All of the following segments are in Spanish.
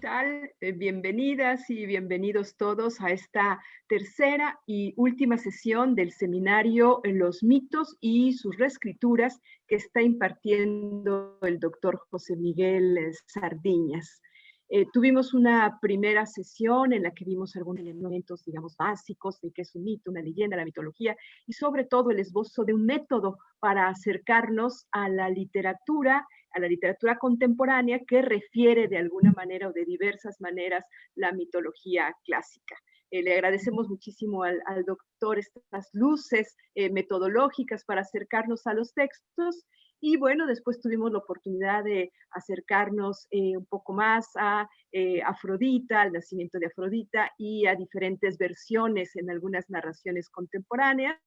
tal? Bienvenidas y bienvenidos todos a esta tercera y última sesión del seminario Los mitos y sus reescrituras que está impartiendo el doctor José Miguel Sardiñas. Tuvimos una primera sesión en la que vimos algunos elementos, digamos, básicos de qué es un mito, una leyenda, la mitología, y sobre todo el esbozo de un método para acercarnos a la literatura contemporánea que refiere de alguna manera o de diversas maneras la mitología clásica. Le agradecemos muchísimo al doctor estas luces metodológicas para acercarnos a los textos. Y bueno, después tuvimos la oportunidad de acercarnos un poco más a Afrodita, al nacimiento de Afrodita y a diferentes versiones en algunas narraciones contemporáneas,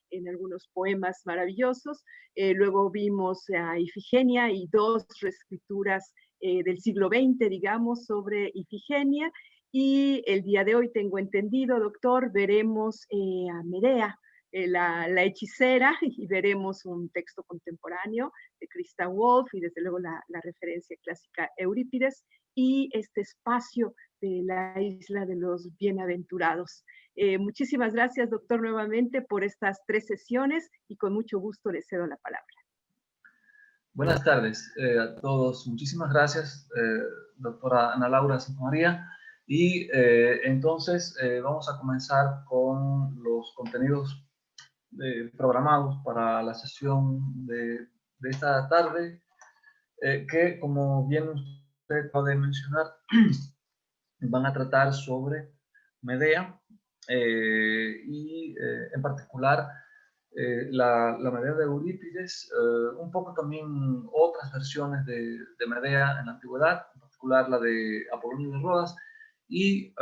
en algunos poemas maravillosos. Luego vimos a Ifigenia y dos reescrituras del siglo XX, digamos, sobre Ifigenia. Y el día de hoy, tengo entendido, doctor, veremos a Medea, la hechicera, y veremos un texto contemporáneo de Christa Wolf y desde luego la referencia clásica Eurípides y este espacio de la isla de los bienaventurados. Muchísimas gracias, doctor, nuevamente por estas 3 sesiones y con mucho gusto le cedo la palabra. Buenas tardes a todos. Muchísimas gracias, doctora Ana Laura Santamaría. Y entonces vamos a comenzar con los contenidos programados para la sesión de esta tarde, que, como bien usted acaba de mencionar, van a tratar sobre Medea y en particular la Medea de Eurípides, un poco también otras versiones de Medea en la antigüedad, en particular la de Apolonio de Rodas, y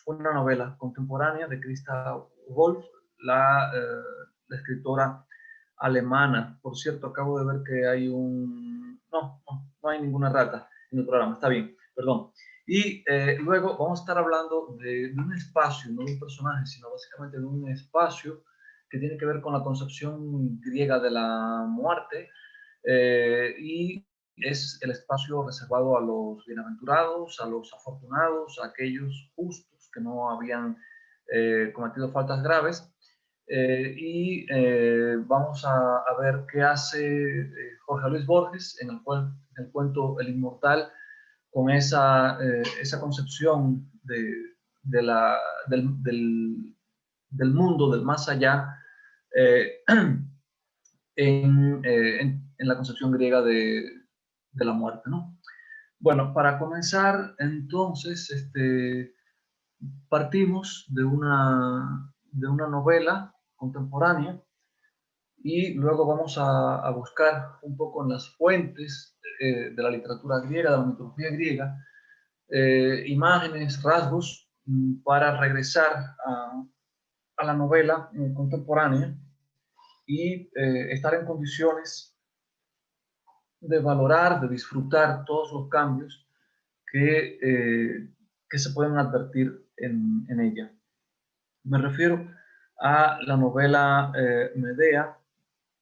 una novela contemporánea de Christa Wolf, la escritora alemana. Por cierto, acabo de ver que hay no hay ninguna rata en el programa, está bien, perdón. Y luego vamos a estar hablando de un espacio, no de un personaje, sino básicamente de un espacio que tiene que ver con la concepción griega de la muerte, y es el espacio reservado a los bienaventurados, a los afortunados, a aquellos justos que no habían cometido faltas graves. Vamos a ver qué hace Jorge Luis Borges en el cuento El Inmortal, con esa concepción del mundo, del más allá, eh, en la concepción griega de la muerte, ¿no? Bueno, para comenzar, entonces, partimos de una novela contemporánea y luego vamos a buscar un poco en las fuentes de la literatura griega, de la mitología griega, imágenes, rasgos, para regresar a la novela contemporánea y estar en condiciones de valorar, de disfrutar todos los cambios que se pueden advertir en ella. Me refiero a la novela Medea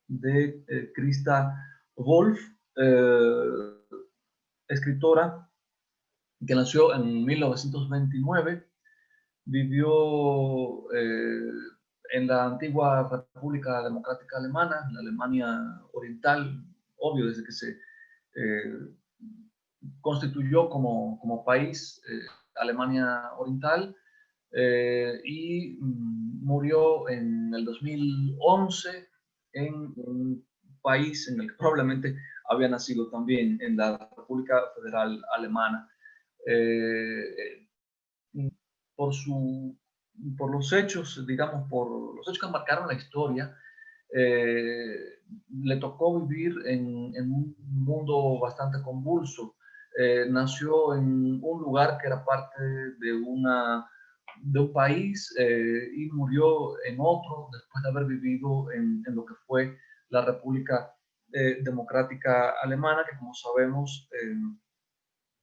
de Christa Wolf, escritora que nació en 1929, vivió en la antigua República Democrática Alemana, en la Alemania Oriental, obvio, desde que se constituyó como país Alemania Oriental, y murió en el 2011 en un país en el que probablemente había nacido también, en la República Federal Alemana. Por, por los hechos, digamos, por los hechos que marcaron la historia, le tocó vivir en un mundo bastante convulso. Nació en un lugar que era parte de un país, y murió en otro después de haber vivido en lo que fue la República Democrática Alemana, que, como sabemos,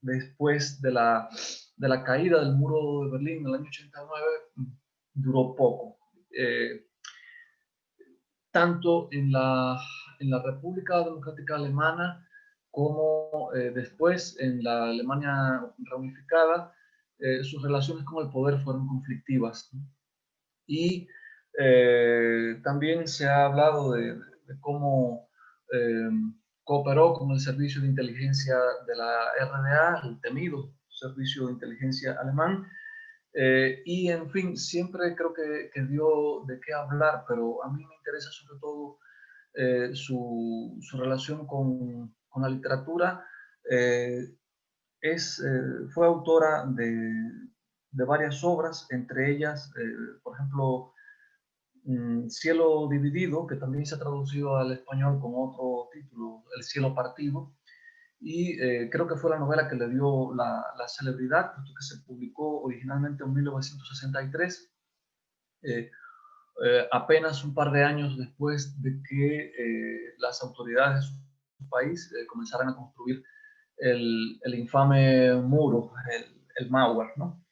después de la caída del muro de Berlín en el año 89, duró poco. Tanto en la República Democrática Alemana cómo después en la Alemania reunificada sus relaciones con el poder fueron conflictivas, ¿no? Y también se ha hablado de cómo eh, cooperó con el servicio de inteligencia de la RDA, el temido servicio de inteligencia alemán, y en fin, siempre creo que dio de qué hablar, pero a mí me interesa sobre todo su relación con la literatura. Eh, Fue autora de varias obras, entre ellas, por ejemplo, Cielo Dividido, que también se ha traducido al español con otro título, El Cielo Partido, y creo que fue la novela que le dio la celebridad, puesto que se publicó originalmente en 1963, eh, apenas un par de años después de que las autoridades de su país comenzaran a construir el infame muro, el Mauer, ¿no?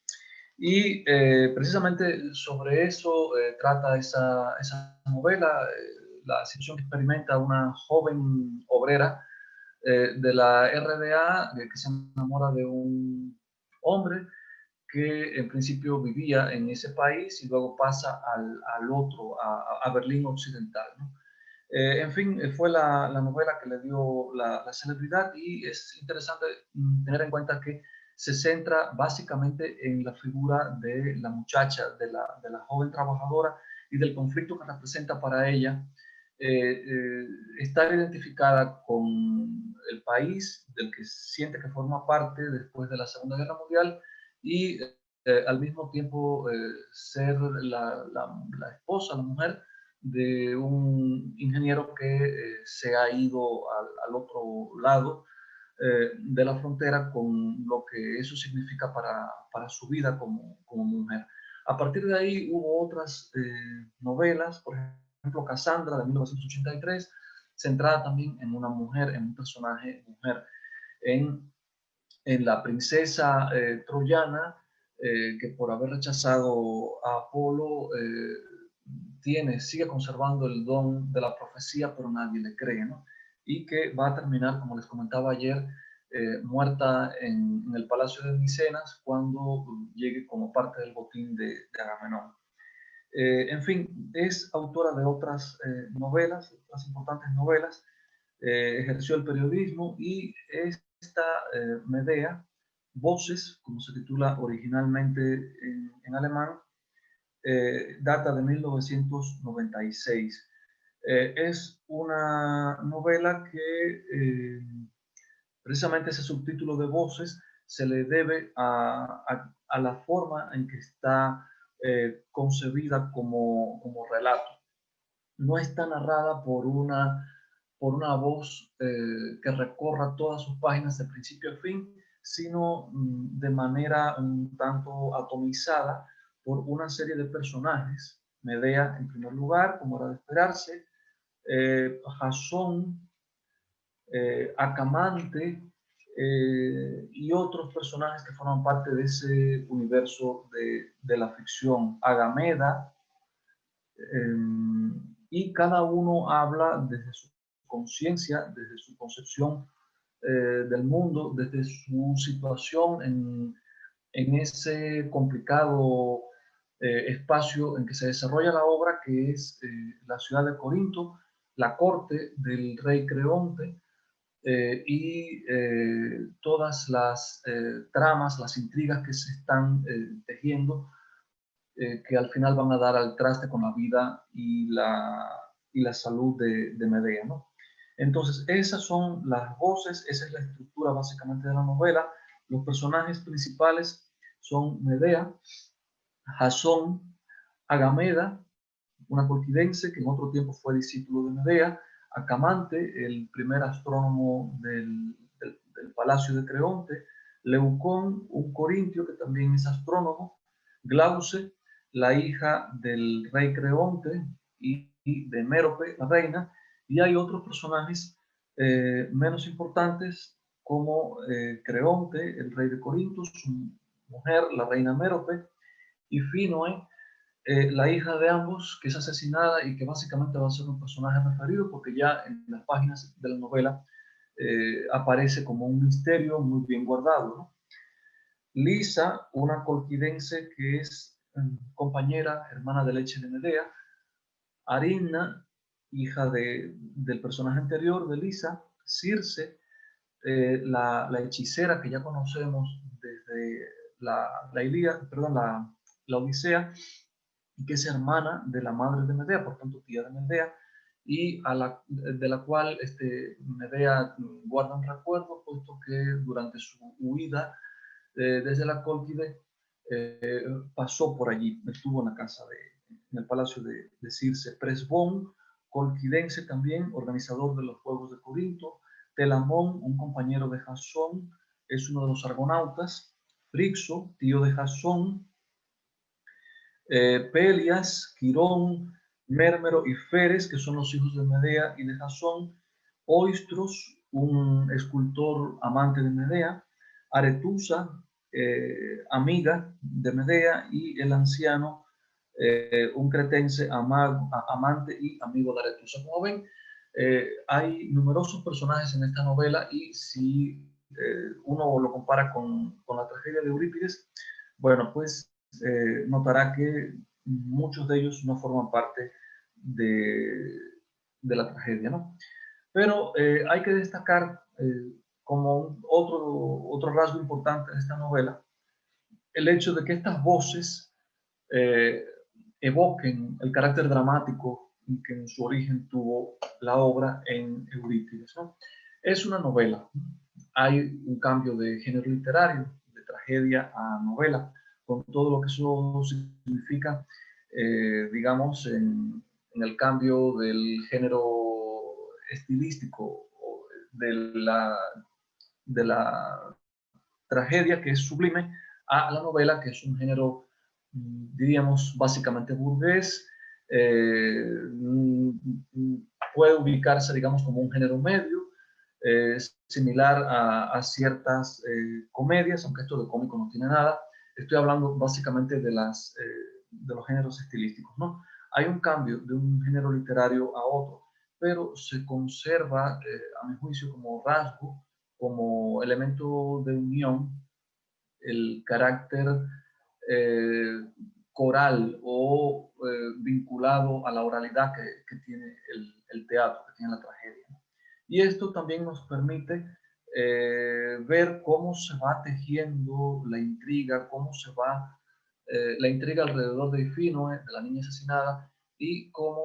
Y precisamente sobre eso trata esa novela, la situación que experimenta una joven obrera de la RDA que se enamora de un hombre que en principio vivía en ese país y luego pasa al otro, a Berlín Occidental, ¿no? En fin, fue la novela que le dio la celebridad, y es interesante tener en cuenta que se centra básicamente en la figura de la muchacha, de la joven trabajadora, y del conflicto que representa para ella estar identificada con el país del que siente que forma parte después de la Segunda Guerra Mundial, y al mismo tiempo ser la esposa, la mujer de un ingeniero que se ha ido al otro lado de la frontera, con lo que eso significa para su vida como mujer. A partir de ahí hubo otras novelas, por ejemplo Cassandra de 1983, centrada también en una mujer, en un personaje mujer, en, en la princesa troyana, que por haber rechazado a Apolo sigue conservando el don de la profecía, pero nadie le cree, ¿no? Y que va a terminar, como les comentaba ayer, muerta en el Palacio de Micenas cuando llegue como parte del botín de Agamenón. En fin, es autora de otras novelas, otras importantes novelas, ejerció el periodismo, y esta Medea, Voces, como se titula originalmente en alemán, data de 1996. Es una novela que precisamente ese subtítulo de Voces se le debe a la forma en que está concebida como relato. No está narrada por una voz que recorra todas sus páginas de principio a fin, sino de manera un tanto atomizada por una serie de personajes. Medea, en primer lugar, como era de esperarse, Jasón, Acamante, y otros personajes que forman parte de ese universo de la ficción, Agameda, y cada uno habla desde su conciencia, desde su concepción del mundo, desde su situación en ese complicado espacio en que se desarrolla la obra, que es la ciudad de Corinto, la corte del rey Creonte, y todas las tramas, las intrigas que se están tejiendo, que al final van a dar al traste con la vida y la salud de Medea, ¿no? Entonces, esas son las voces, esa es la estructura básicamente de la novela. Los personajes principales son Medea, Jasón, Agameda, una colquidense que en otro tiempo fue discípulo de Medea, Acamante, el primer astrónomo del palacio de Creonte, Leucón, un corintio que también es astrónomo, Glauce, la hija del rey Creonte y de Mérope, la reina, y hay otros personajes menos importantes como Creonte, el rey de Corinto, su mujer, la reina Mérope, y Finoe, la hija de ambos, que es asesinada y que básicamente va a ser un personaje referido, porque ya en las páginas de la novela aparece como un misterio muy bien guardado, ¿no? Lisa, una colquidense que es compañera, hermana de leche de Medea. Arinna, hija del personaje anterior de Lisa. Circe, la hechicera que ya conocemos desde la Ilíada, perdón, la Odisea, y que es hermana de la madre de Medea, por tanto tía de Medea, y de la cual Medea guarda un recuerdo, puesto que durante su huida desde la Cólquide pasó por allí, estuvo en la casa en el palacio de Circe. Presbón, colquidense también, organizador de los Juegos de Corinto. Telamón, un compañero de Jasón, es uno de los argonautas. Frixo, tío de Jasón. Pelias, Quirón, Mérmero y Feres, que son los hijos de Medea y de Jasón. Oistros, un escultor amante de Medea. Aretusa, amiga de Medea, y el anciano, un cretense amante y amigo de Aretusa. Como ven, hay numerosos personajes en esta novela, y si uno lo compara con la tragedia de Eurípides, bueno, pues notará que muchos de ellos no forman parte de la tragedia, ¿no? Pero hay que destacar como otro rasgo importante de esta novela el hecho de que estas voces eh, evoquen el carácter dramático que en su origen tuvo la obra en Eurípides, ¿no? Es una novela. Hay un cambio de género literario, de tragedia a novela, con todo lo que eso significa, digamos, en el cambio del género estilístico, de la tragedia, que es sublime, a la novela, que es un género, diríamos, básicamente burgués. Puede ubicarse, digamos, como un género medio, similar a ciertas comedias, aunque esto de cómico no tiene nada. Estoy hablando básicamente de los géneros estilísticos, ¿no? Hay un cambio de un género literario a otro, pero se conserva, a mi juicio, como rasgo, como elemento de unión, el carácter eh, coral o vinculado a la oralidad que tiene el teatro, que tiene la tragedia. Y esto también nos permite ver cómo se va tejiendo la intriga, cómo se va la intriga alrededor de Ifinoe, de la niña asesinada, y cómo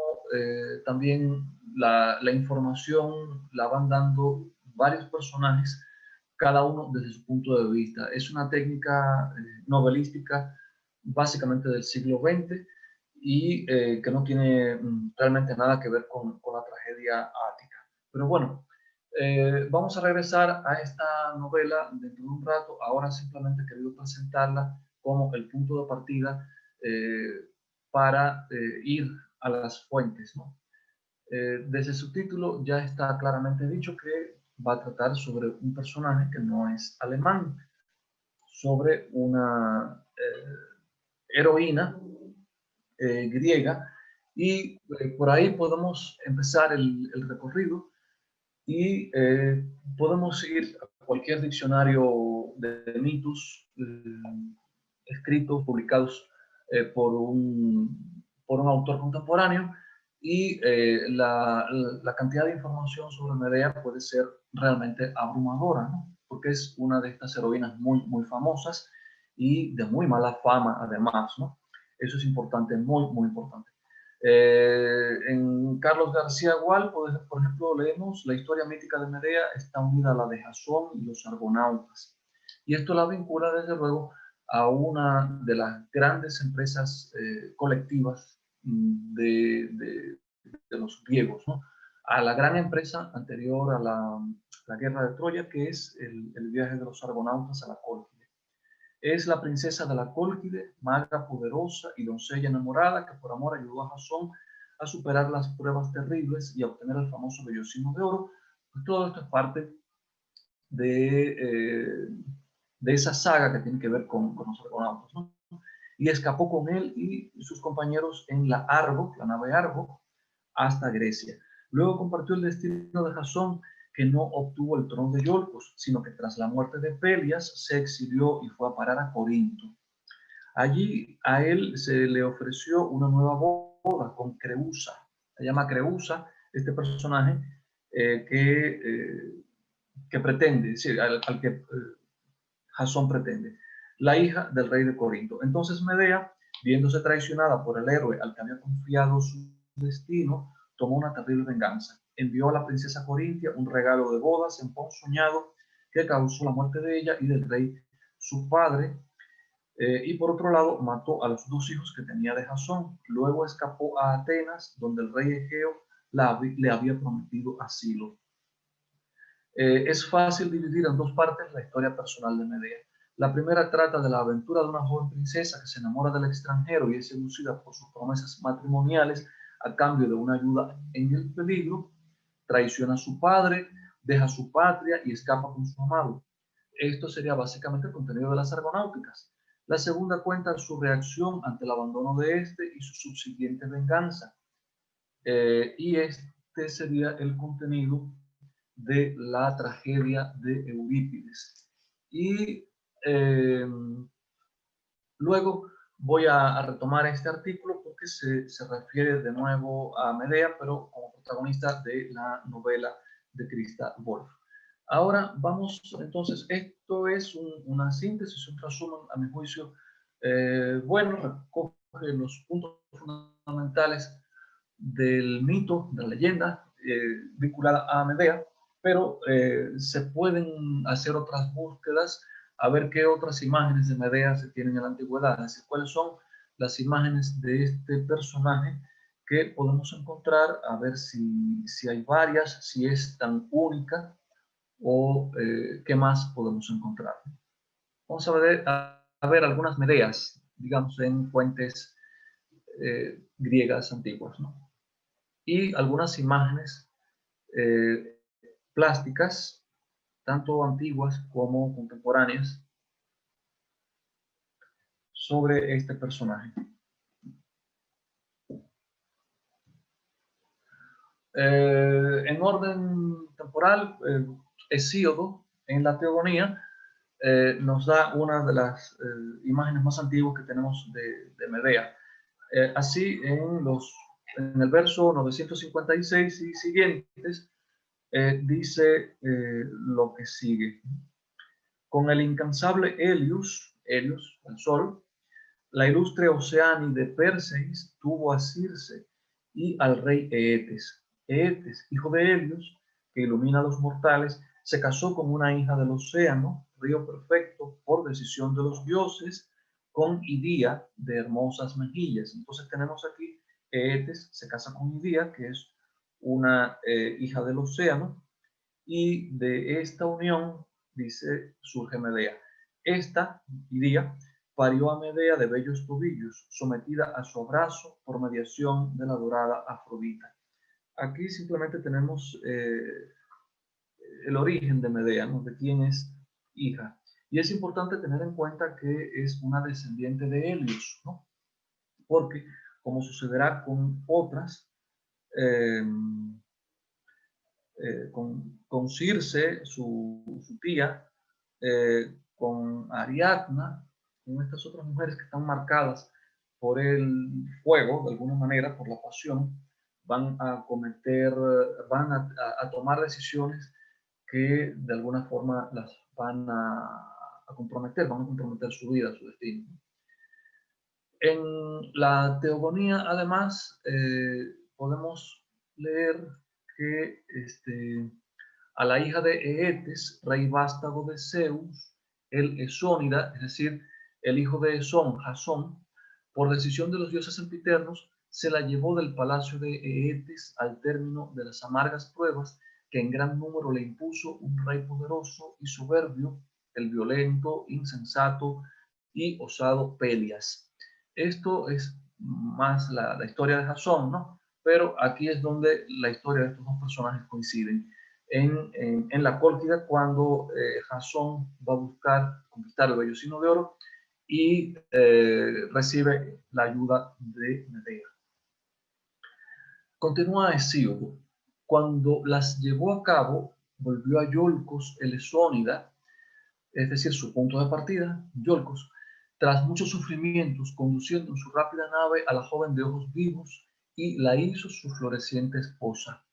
también la información la van dando varios personajes, cada uno desde su punto de vista. Es una técnica novelística básicamente del siglo XX, y que no tiene realmente nada que ver con la tragedia ática. Pero bueno, vamos a regresar a esta novela dentro de un rato. Ahora simplemente he querido presentarla como el punto de partida para ir a las fuentes, ¿no? Desde su título ya está claramente dicho que va a tratar sobre un personaje que no es alemán, sobre una heroína griega, y por ahí podemos empezar el recorrido, y podemos ir a cualquier diccionario de mitos escritos, publicados por un autor contemporáneo, y la cantidad de información sobre Medea puede ser realmente abrumadora, ¿no? Porque es una de estas heroínas muy, muy famosas y de muy mala fama, además, ¿no? Eso es importante, muy, muy importante. En Carlos García Gual, por ejemplo, leemos la historia mítica de Medea está unida a la de Jasón y los argonautas. Y esto la vincula, desde luego, a una de las grandes empresas colectivas de los griegos, ¿no? A la gran empresa anterior a la guerra de Troya, que es el viaje de los argonautas a la Cólquide. Es la princesa de la Cólquide, maga poderosa y doncella enamorada, que por amor ayudó a Jasón a superar las pruebas terribles y a obtener el famoso vellocino de oro. Pues todo esto es parte de esa saga que tiene que ver con los argonautas, ¿no? Y escapó con él y sus compañeros en la Argo, la nave Argo, hasta Grecia. Luego compartió el destino de Jasón, que no obtuvo el trono de Iolcos, sino que tras la muerte de Pelias se exilió y fue a parar a Corinto. Allí a él se le ofreció una nueva boda con Creusa. Se llama Creusa este personaje que pretende, sí, al que Jasón pretende, la hija del rey de Corinto. Entonces Medea, viéndose traicionada por el héroe al que había confiado su destino, tomó una terrible venganza. Envió a la princesa Corintia un regalo de bodas emponzoñado que causó la muerte de ella y del rey su padre, y por otro lado mató a los dos hijos que tenía de Jasón. Luego escapó a Atenas, donde el rey Egeo le había prometido asilo. Es fácil dividir en dos partes la historia personal de Medea. La primera trata de la aventura de una joven princesa que se enamora del extranjero y es seducida por sus promesas matrimoniales a cambio de una ayuda en el peligro, traiciona a su padre, deja su patria y escapa con su amado. Esto sería básicamente el contenido de las Argonáuticas. La segunda cuenta su reacción ante el abandono de este y su subsiguiente venganza. Y este sería el contenido de la tragedia de Eurípides. Y luego voy a retomar este artículo porque se refiere de nuevo a Medea, pero como protagonista de la novela de Christa Wolf. Ahora vamos, entonces, esto es una síntesis, un resumen, a mi juicio, bueno, recoge los puntos fundamentales del mito, de la leyenda vinculada a Medea, pero se pueden hacer otras búsquedas a ver qué otras imágenes de Medea se tienen en la antigüedad, es decir, cuáles son las imágenes de este personaje que podemos encontrar, a ver si hay varias, si es tan única o qué más podemos encontrar. Vamos a ver algunas Medeas, digamos, en fuentes griegas antiguas, ¿no? Y algunas imágenes plásticas, tanto antiguas como contemporáneas, sobre este personaje. En orden temporal, Hesíodo, en la Teogonía, nos da una de las imágenes más antiguas que tenemos de Medea. Así, en el verso 956 y siguientes, dice lo que sigue. Con el incansable Helios, el sol, la ilustre Oceánide Perseis tuvo a Circe y al rey Eetes. Eetes, hijo de Helios, que ilumina a los mortales, se casó con una hija del océano, río perfecto, por decisión de los dioses, con Idía de hermosas mejillas. Entonces tenemos aquí Eetes se casa con Idía, que es una hija del océano, y de esta unión, dice, surge Medea. Esta, Idía, parió a Medea de bellos tobillos, sometida a su abrazo por mediación de la dorada Afrodita. Aquí simplemente tenemos el origen de Medea, ¿no? De quién es hija. Y es importante tener en cuenta que es una descendiente de Helios, ¿no? Porque, como sucederá con otras, con Circe, su tía, con Ariadna, con estas otras mujeres que están marcadas por el fuego, de alguna manera, por la pasión, van a tomar decisiones que de alguna forma las van a comprometer su vida, su destino. En la Teogonía, además, podemos leer que a la hija de Eetes, rey vástago de Zeus, el Esónida, es decir, el hijo de Esón, Jasón, por decisión de los dioses sempiternos, se la llevó del palacio de Eetes al término de las amargas pruebas que en gran número le impuso un rey poderoso y soberbio, el violento, insensato y osado Pelias. Esto es más la historia de Jasón, ¿no? Pero aquí es donde la historia de estos dos personajes coinciden. En la Cólquida, cuando Jasón va a buscar conquistar el vellocino de oro y recibe la ayuda de Medea. Continúa Hesíodo. Cuando las llevó a cabo, volvió a Iolcos el Esónida, es decir, su punto de partida, Iolcos, tras muchos sufrimientos, conduciendo en su rápida nave a la joven de ojos vivos y la hizo su floreciente esposa.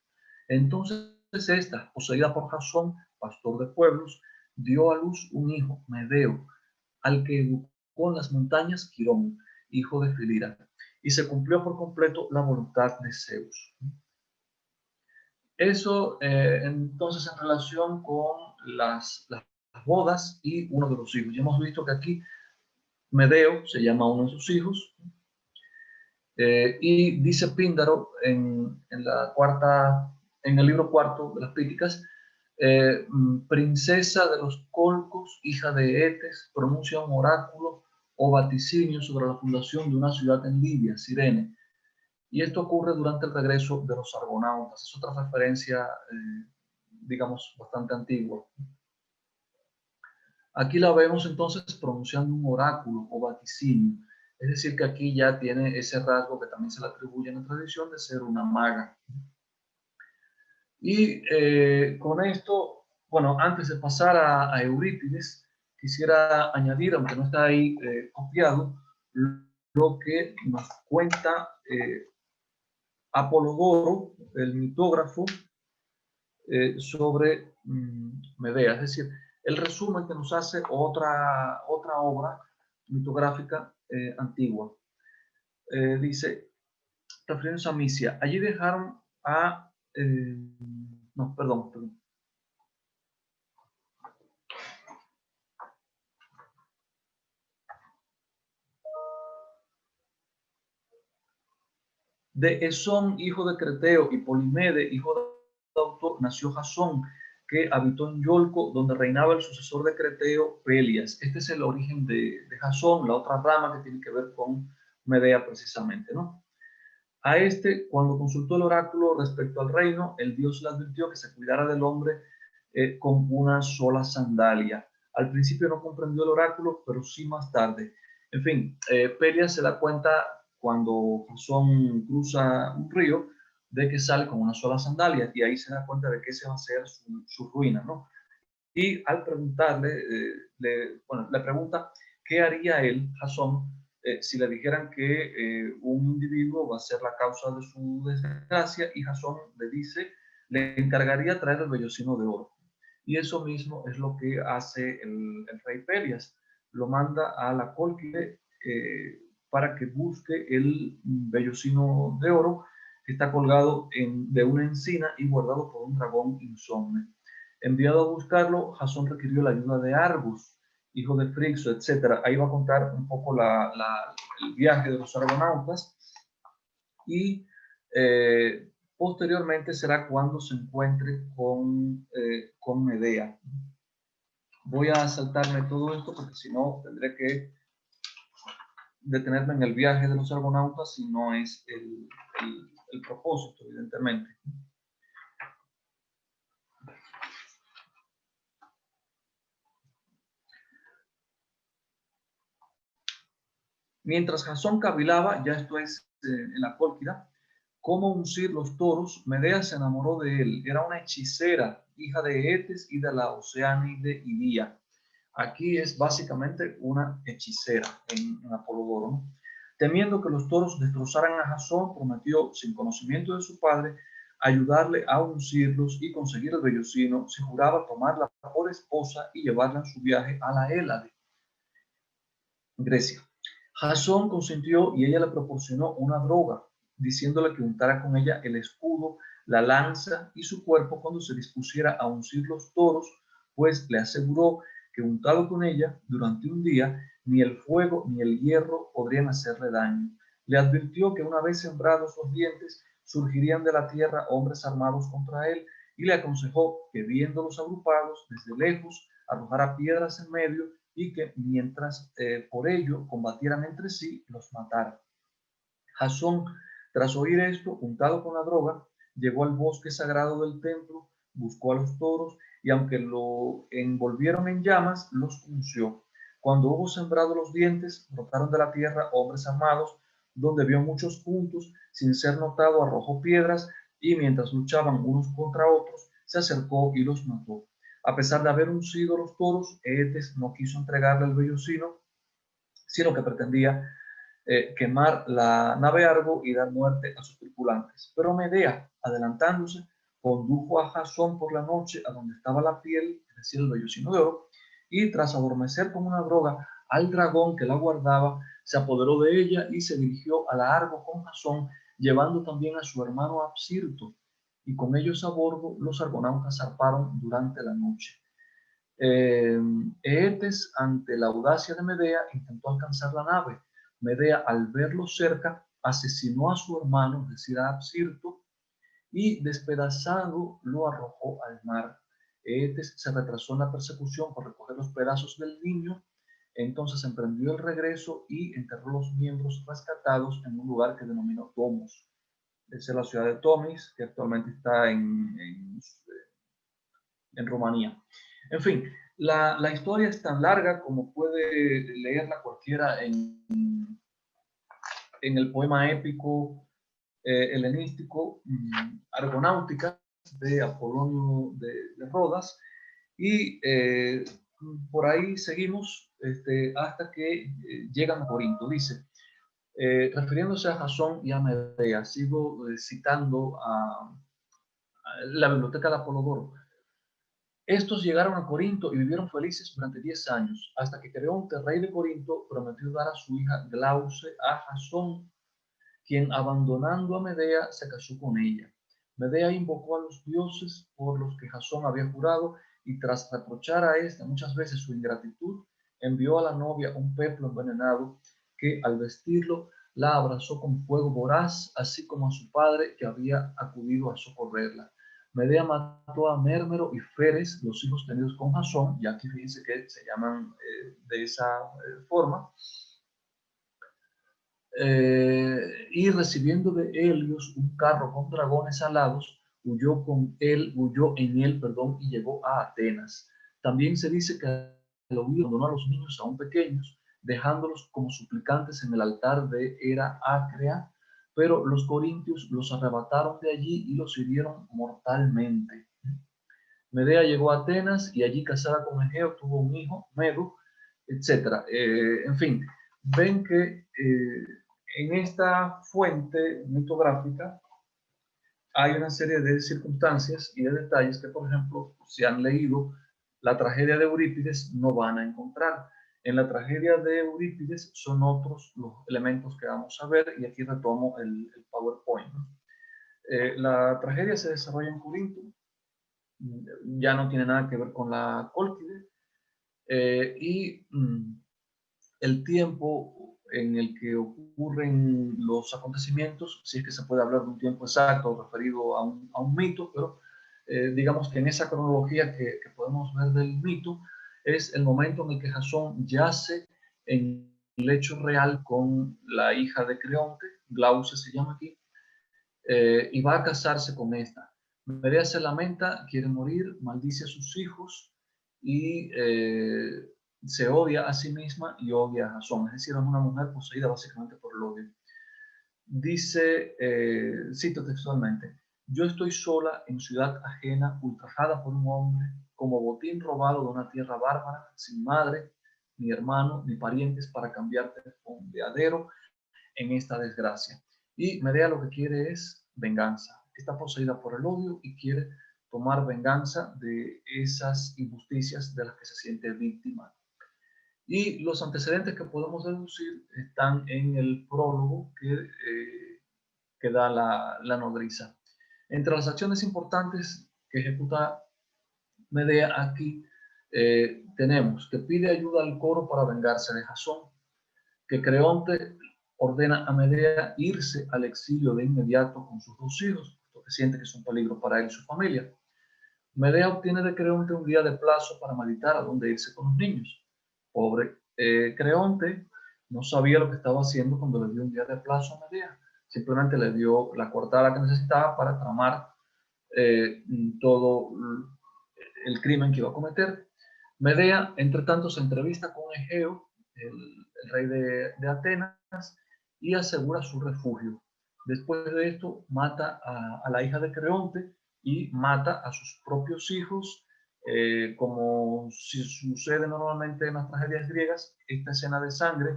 Entonces esta, poseída por Jasón, pastor de pueblos, dio a luz un hijo, Medeo, al que educó en las montañas Quirón, hijo de Filira, y se cumplió por completo la voluntad de Zeus. Eso entonces en relación con las bodas y uno de los hijos. Ya hemos visto que aquí Medeo se llama uno de sus hijos, y dice Píndaro en el libro cuarto de las Píticas, princesa de los Colcos, hija de Etes, pronuncia un oráculo o vaticinio sobre la fundación de una ciudad en Libia, Cirene. Y esto ocurre durante el regreso de los argonautas. Es otra referencia, digamos, bastante antigua. Aquí la vemos entonces pronunciando un oráculo o vaticinio. Es decir, que aquí ya tiene ese rasgo que también se le atribuye en la tradición de ser una maga. Y con esto, bueno, antes de pasar a Eurípides, quisiera añadir, aunque no está ahí copiado, lo que nos cuenta Apolodoro, el mitógrafo, sobre Medea. Es decir, el resumen que nos hace otra obra mitográfica antigua. Dice, refiriéndose a Misia, allí dejaron a... no, perdón. De Esón, hijo de Creteo, y Polimede, hijo de Autor, nació Jasón, que habitó en Iolco, donde reinaba el sucesor de Creteo, Pelias. Este es el origen de Jasón, la otra rama que tiene que ver con Medea precisamente, ¿no? A este, cuando consultó el oráculo respecto al reino, el dios le advirtió que se cuidara del hombre con una sola sandalia. Al principio no comprendió el oráculo, pero sí más tarde. En fin, Pelias se da cuenta cuando Jasón cruza un río de que sale con una sola sandalia, y ahí se da cuenta de que ese va a ser su ruina, ¿no? Y al preguntarle, le pregunta qué haría él, Jasón, si le dijeran que un individuo va a ser la causa de su desgracia, y Jasón le dice, le encargaría traer el vellocino de oro. Y eso mismo es lo que hace el rey Pelias. Lo manda a la Cólquide para que busque el vellocino de oro que está colgado de una encina y guardado por un dragón insomne. Enviado a buscarlo, Jasón requirió la ayuda de Argus, hijo de Frixo, etc. Ahí va a contar un poco el viaje de los argonautas, y posteriormente será cuando se encuentre con Medea. Voy a saltarme todo esto porque si no tendré que detenerme en el viaje de los argonautas, y no es el propósito, evidentemente. Mientras Jasón cavilaba, ya esto es en la Cólquida, cómo uncir los toros, Medea se enamoró de él. Era una hechicera, hija de Etes y de la Oceánide Idía. Aquí es básicamente una hechicera en Apolodoro, ¿no? Temiendo que los toros destrozaran a Jasón, prometió, sin conocimiento de su padre, ayudarle a uncirlos y conseguir el vellocino si juraba tomarla por esposa y llevarla en su viaje a la Hélade, Grecia. Jasón consintió y ella le proporcionó una droga, diciéndole que untara con ella el escudo, la lanza y su cuerpo cuando se dispusiera a uncir los toros, pues le aseguró que untado con ella durante un día, ni el fuego ni el hierro podrían hacerle daño. Le advirtió que una vez sembrados los dientes, surgirían de la tierra hombres armados contra él, y le aconsejó que viéndolos agrupados desde lejos, arrojara piedras en medio, y que mientras por ello combatieran entre sí, los matara. Jasón, tras oír esto, untado con la droga, llegó al bosque sagrado del templo, buscó a los toros, y aunque lo envolvieron en llamas, los unció. Cuando hubo sembrado los dientes, brotaron de la tierra hombres armados, donde vio muchos juntos, sin ser notado arrojó piedras, y mientras luchaban unos contra otros, se acercó y los mató. A pesar de haber uncido los toros, Eetes no quiso entregarle el vellocino, sino que pretendía quemar la nave Argo y dar muerte a sus tripulantes. Pero Medea, adelantándose, condujo a Jasón por la noche a donde estaba la piel, es decir, el vellocino de oro, y tras adormecer con una droga al dragón que la guardaba, se apoderó de ella y se dirigió a la Argo con Jasón, llevando también a su hermano Absirto, y con ellos a bordo los argonautas zarparon durante la noche. Eetes, ante la audacia de Medea, intentó alcanzar la nave. Medea, al verlo cerca, asesinó a su hermano, es decir, a Absirto, y despedazado lo arrojó al mar. Eetes se retrasó en la persecución por recoger los pedazos del niño, entonces emprendió el regreso y enterró los miembros rescatados en un lugar que denominó Tomos. Esa es la ciudad de Tomis, que actualmente está en Rumanía. En fin, la historia es tan larga como puede leerla cualquiera en el poema épico helenístico Argonáutica de Apolonio de Rodas, y por ahí seguimos hasta que llegan a Corinto. Dice, refiriéndose a Jasón y a Medea, sigo citando a la biblioteca de Apolodoro. Estos llegaron a Corinto y vivieron felices durante 10 años, hasta que Creonte, rey de Corinto, prometió dar a su hija Glauce a Jasón, quien, abandonando a Medea, se casó con ella. Medea invocó a los dioses por los que Jasón había jurado, y tras reprochar a ésta muchas veces su ingratitud, envió a la novia un peplo envenenado que, al vestirlo, la abrazó con fuego voraz, así como a su padre, que había acudido a socorrerla. Medea mató a Mérmero y Feres, los hijos tenidos con Jasón, y aquí fíjense que se llaman de esa forma. Y recibiendo de Helios un carro con dragones alados, huyó en él, y llegó a Atenas. También se dice que al huir abandonó a los niños aún pequeños, dejándolos como suplicantes en el altar de Hera Acrea, pero los corintios los arrebataron de allí y los hirieron mortalmente. Medea llegó a Atenas y allí, casada con Egeo, tuvo un hijo, Medo, etc. En fin, ven que en esta fuente mitográfica hay una serie de circunstancias y de detalles que, por ejemplo, si han leído la tragedia de Eurípides, no van a encontrar. En la tragedia de Eurípides son otros los elementos que vamos a ver, y aquí retomo el PowerPoint. La tragedia se desarrolla en Corinto, ya no tiene nada que ver con la Cólquide, y el tiempo en el que ocurren los acontecimientos, si es que se puede hablar de un tiempo exacto referido a un mito, pero digamos que en esa cronología que podemos ver del mito, es el momento en el que Jasón yace en el lecho real con la hija de Creonte, Glauce se llama aquí, y va a casarse con esta. Medea se lamenta, quiere morir, maldice a sus hijos y se odia a sí misma y odia a Jasón. Es decir, es una mujer poseída básicamente por el odio. Dice, cito textualmente, yo estoy sola en ciudad ajena, ultrajada por un hombre, como botín robado de una tierra bárbara, sin madre, ni hermano, ni parientes para cambiarte de fondeadero en esta desgracia. Y Medea lo que quiere es venganza. Está poseída por el odio y quiere tomar venganza de esas injusticias de las que se siente víctima. Y los antecedentes que podemos deducir están en el prólogo que da la nodriza. Entre las acciones importantes que ejecuta Medea aquí, tenemos que pide ayuda al coro para vengarse de Jasón, que Creonte ordena a Medea irse al exilio de inmediato con sus dos hijos, porque siente que es un peligro para él y su familia. Medea obtiene de Creonte un día de plazo para meditar a dónde irse con los niños. Pobre Creonte no sabía lo que estaba haciendo cuando le dio un día de plazo a Medea. Simplemente le dio la coartada que necesitaba para tramar todo el crimen que iba a cometer. Medea, entre tanto, se entrevista con Egeo, el rey de Atenas, y asegura su refugio. Después de esto, mata a la hija de Creonte y mata a sus propios hijos, como si sucede normalmente en las tragedias griegas. Esta escena de sangre,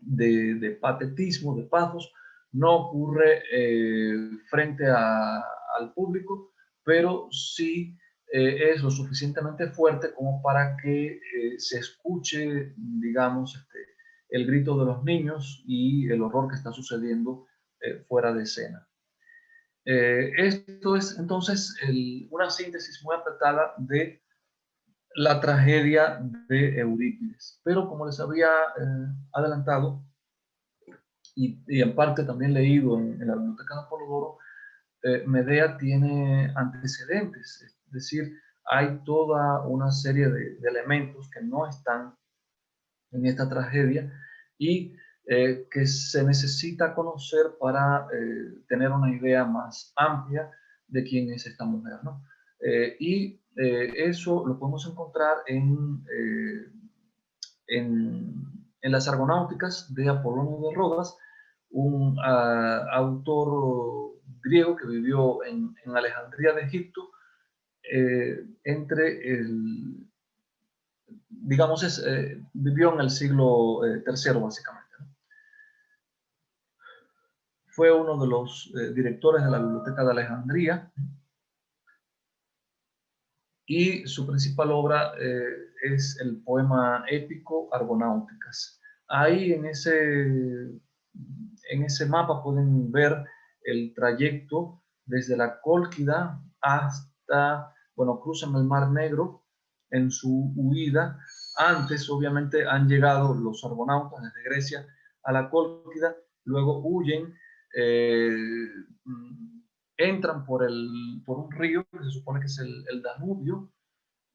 de patetismo, de pathos, no ocurre frente al público, pero sí es lo suficientemente fuerte como para que se escuche, digamos, el grito de los niños y el horror que está sucediendo fuera de escena. Esto es entonces una síntesis muy apretada de la tragedia de Eurípides. Pero como les había adelantado, y en parte también leído en la biblioteca de Apolodoro, Medea tiene antecedentes, es decir, hay toda una serie de elementos que no están en esta tragedia y que se necesita conocer para tener una idea más amplia de quién es esta mujer, ¿no? Eso lo podemos encontrar en las Argonáuticas de Apolonio de Rodas, un autor griego que vivió en Alejandría de Egipto digamos, vivió en el siglo III básicamente, ¿no? Fue uno de los directores de la Biblioteca de Alejandría y su principal obra es el poema épico Argonáuticas. Ahí en ese mapa pueden ver el trayecto desde la Cólquida hasta, bueno, cruzan el Mar Negro en su huida. Antes, obviamente, han llegado los argonautas desde Grecia a la Cólquida, luego huyen, entran por un río que se supone que es el Danubio,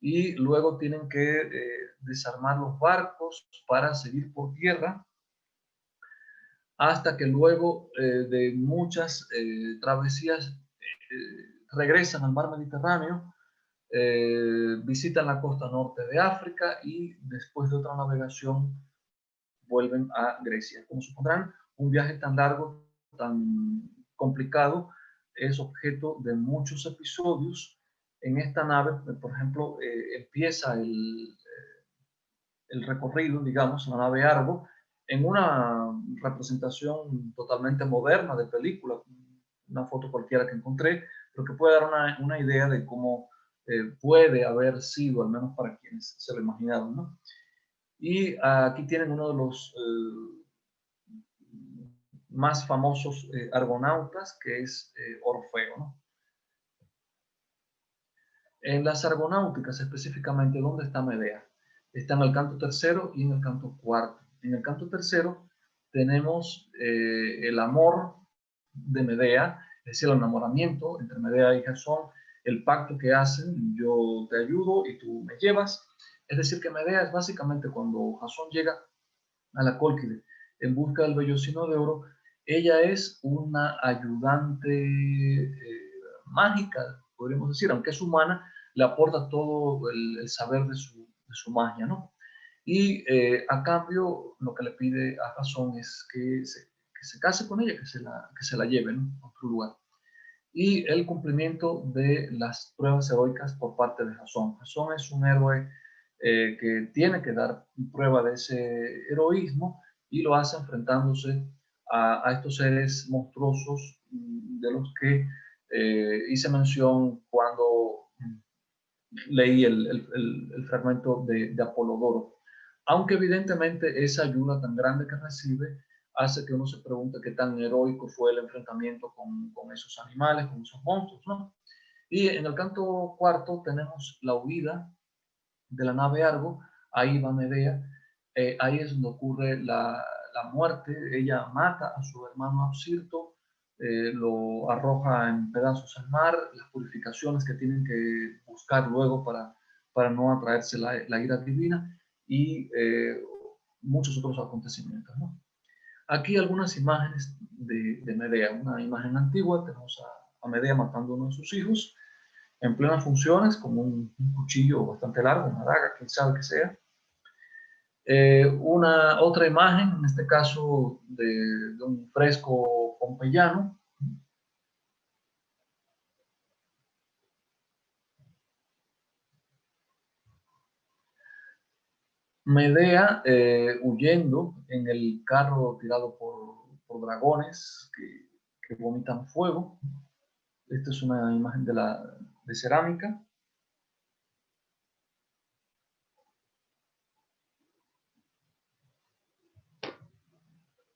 y luego tienen que desarmar los barcos para seguir por tierra, hasta que luego de muchas travesías regresan al mar Mediterráneo, visitan la costa norte de África y después de otra navegación vuelven a Grecia. Como supondrán, un viaje tan largo, tan complicado, es objeto de muchos episodios. En esta nave, por ejemplo, empieza el recorrido, digamos, la nave Argo, en una representación totalmente moderna de película, una foto cualquiera que encontré, pero que puede dar una idea de cómo puede haber sido, al menos para quienes se lo imaginaron, ¿no? Y aquí tienen uno de los más famosos argonautas, que es Orfeo, ¿no? En las argonáuticas específicamente, ¿dónde está Medea? Está en el canto tercero y en el canto cuarto. En el canto tercero tenemos el amor de Medea, es decir, el enamoramiento entre Medea y Jasón, el pacto que hacen, yo te ayudo y tú me llevas. Es decir, que Medea es básicamente cuando Jasón llega a la Cólquide en busca del vellocino de oro, ella es una ayudante mágica, podríamos decir, aunque es humana, le aporta todo el saber de su magia, ¿no? Y a cambio, lo que le pide a Jasón es que se case con ella, que se la lleve, ¿no?, a otro lugar. Y el cumplimiento de las pruebas heroicas por parte de Jasón. Jasón es un héroe que tiene que dar prueba de ese heroísmo y lo hace enfrentándose a estos seres monstruosos de los que hice mención cuando leí el fragmento de Apolodoro. Aunque evidentemente esa ayuda tan grande que recibe hace que uno se pregunte qué tan heroico fue el enfrentamiento con esos animales, con esos monstruos, ¿no? Y en el canto cuarto tenemos la huida de la nave Argo. Ahí va Medea, ahí es donde ocurre la muerte. Ella mata a su hermano Absirto, lo arroja en pedazos al mar, las purificaciones que tienen que buscar luego para no atraerse la ira divina, y muchos otros acontecimientos, ¿no? Aquí algunas imágenes de Medea. Una imagen antigua, tenemos a Medea matando a uno de sus hijos en plenas funciones, como un cuchillo bastante largo, una daga, quién sabe que sea. Otra imagen, en este caso de un fresco pompeyano, Medea huyendo en el carro tirado por dragones que vomitan fuego. Esta es una imagen de cerámica.